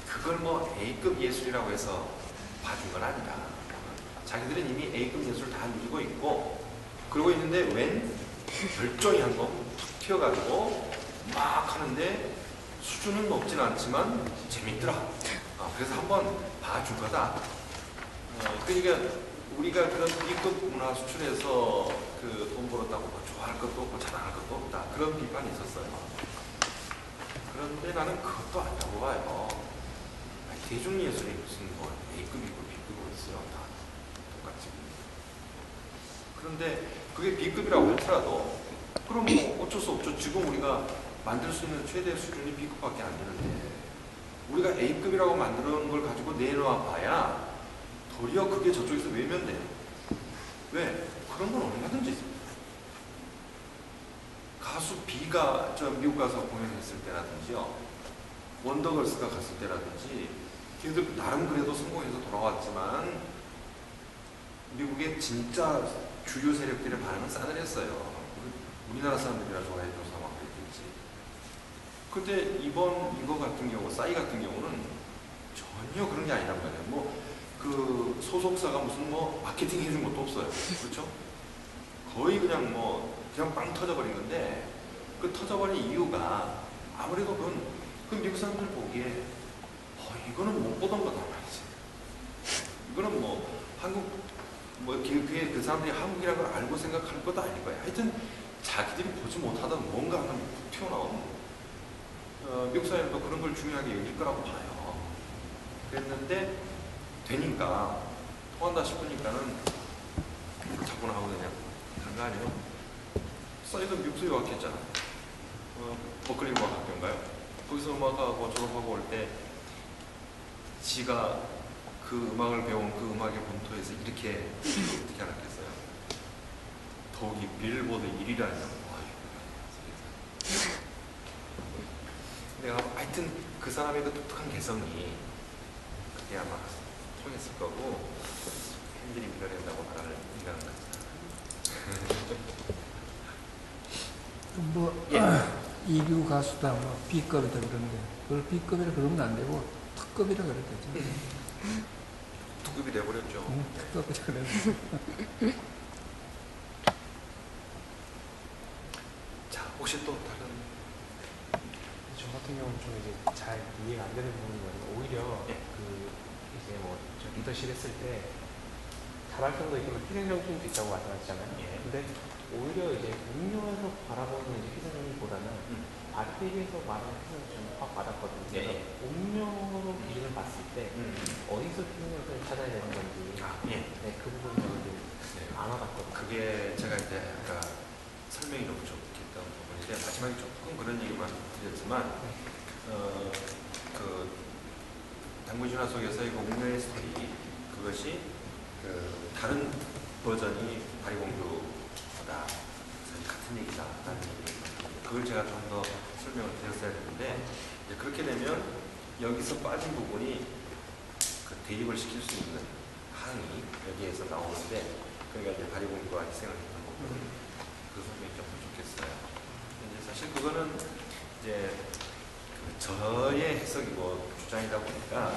그걸 뭐 A급 예술이라고 해서 봐준 건 아니다. 자기들은 이미 A급 예술을 다 누리고 있고 그러고 있는데 웬 별종이 한 번 툭 튀어가지고 막 하는데 수준은 높진 않지만 재밌더라. 그래서 한번 봐준 거다. 그러니까 우리가 그런 B급 문화 수출해서 그 돈 벌었다고 뭐 좋아할 것도 없고 자랑할 것도 없다. 그런 비판이 있었어요. 그런데 나는 그것도 아니라고 봐요. 대중예술이 무슨 뭐 A급이고 B급이고 있어요. 다 똑같이. 그런데 그게 B급이라고 할지라도 그럼 뭐 어쩔 수 없죠. 지금 우리가 만들 수 있는 최대 수준이 B급밖에 안 되는데 우리가 A급이라고 만드는 걸 가지고 내놓아 봐야 도리어 그게 저쪽에서 외면돼요. 왜? 그런 건 얼마든지 있습니다. 가수 B가 저 미국 가서 공연했을 때라든지요. 원더걸스가 갔을 때라든지 걔들 나름 그래도 성공해서 돌아왔지만 미국의 진짜 주류 세력들의 반응은 싸늘했어요. 우리나라 사람들이라 좋아해줘서 막 그랬겠지. 근데 이거 같은 경우, 싸이 같은 경우는 전혀 그런 게 아니란 말이에요. 뭐 그 소속사가 무슨 뭐 마케팅 해준 것도 없어요. 그렇죠? 거의 그냥 그냥 빵 터져버린 건데 그 터져버린 이유가 아무래도 그 미국 사람들 보기에 이거는 못 보던 거다 말이지. 이거는 한국 그게 그 사람들이 한국이라는 걸 알고 생각할 것도 아닐 거예요. 하여튼 자기들이 보지 못하던 뭔가 하나 푹 튀어나온 미국 사회도 그런 걸 중요하게 여길 거라고 봐요. 그랬는데 되니까 통한다 싶으니까는 자꾸나 하고 그냥 간 거 아니에요? 싸이도 미국에 왔겠잖아. 버클리 음악 학교인가요? 거기서 음악하고 졸업하고 올 때 지가 그 음악을 배운 그 음악의 본토에서 이렇게 어떻게 알았겠어요? 더욱이 빌보드 1위라는 내가 하여튼 그 사람의 그 독특한 개성이 그게 아마 통했을 거고 팬들이 밀어낸다고 나를 인간은 이류 가수다 B급이다 그러는데 그걸 B급이라 그러면 안 되고 특급이라 그랬겠죠. 특급이 돼버렸죠. 특급이라 그랬죠. 자, 혹시 또 다른? 저 같은 경우는 좀 이제 잘 이해가 안 되는 부분이 오히려 이제 저 리더십 했을 때 자발성도 있지만 희생정신도 있다고 말씀하셨잖아요. 근데 오히려 이제 음료에서 바라보는 이제 희생정신보다는 RP에서 말하는 희생정신을 확 받았거든요. 그래서 음료로 기준을 봤을 때 어디서 희생정신을 찾아야 되는 건지 그 부분을 좀 안 와봤거든요. 그게 제가 이제 아까 설명이 너무 좋겠던 부분인데 마지막에 조금 그런 얘기만 드렸지만 그 당구신화 속에서의 그 운명의 스토리 그것이 다른 버전이 바리공주보다 같은 얘기다라는 얘기 그걸 제가 좀 더 설명을 드렸어야 되는데 그렇게 되면 여기서 빠진 부분이 그 대립을 시킬 수 있는 항이 여기에서 나오는데 그러니까 이제 바리공주가 희생을 했던 부분 그 설명이 좀 부족했어요. 이제 사실 그거는 이제 저의 해석이고 주장이다 보니까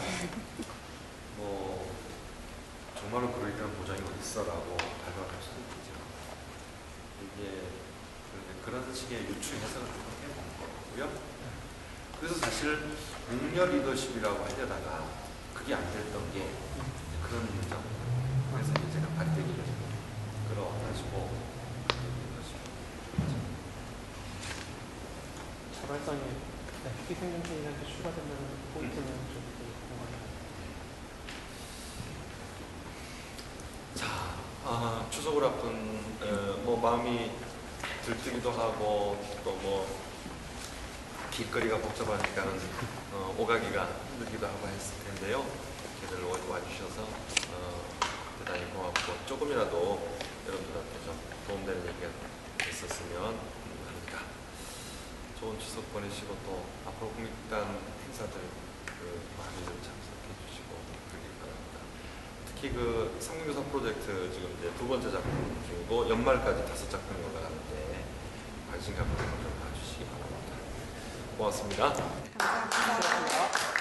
정말로 그럴 때는 보장이 어딨어라고 발언할 수도 있죠. 이게 그런 식의 유추 해석을 좀 해본 거고요. 그래서 사실 웅녀 리더십이라고 하려다가 그게 안 됐던 게 그런 문장. 그래서 이제 제가 발대기를 끌어가지고 자발성이 희생정신이한테 추가되는 포인트는 좀 궁금해요. 자, 추석을 앞둔 뭐 마음이 들뜨기도 하고 또 뭐 길거리가 복잡하니까는 오가기가 힘들기도 하고 했을 텐데요. 이렇게들 와주셔서 대단히 고맙고 조금이라도 여러분들한테 좀 도움되는 얘기가 있었으면 합니다. 좋은 추석 보내시고 또 앞으로 국립단 행사들 많이들 참석해 주시고 그러길 바랍니다. 특히 그 상명교사 프로젝트 지금 이제 2번째 작품 중이고 연말까지 5작품이 올라가는데 관심 갖고 좀 봐주시기 바랍니다. 고맙습니다. 감사합니다.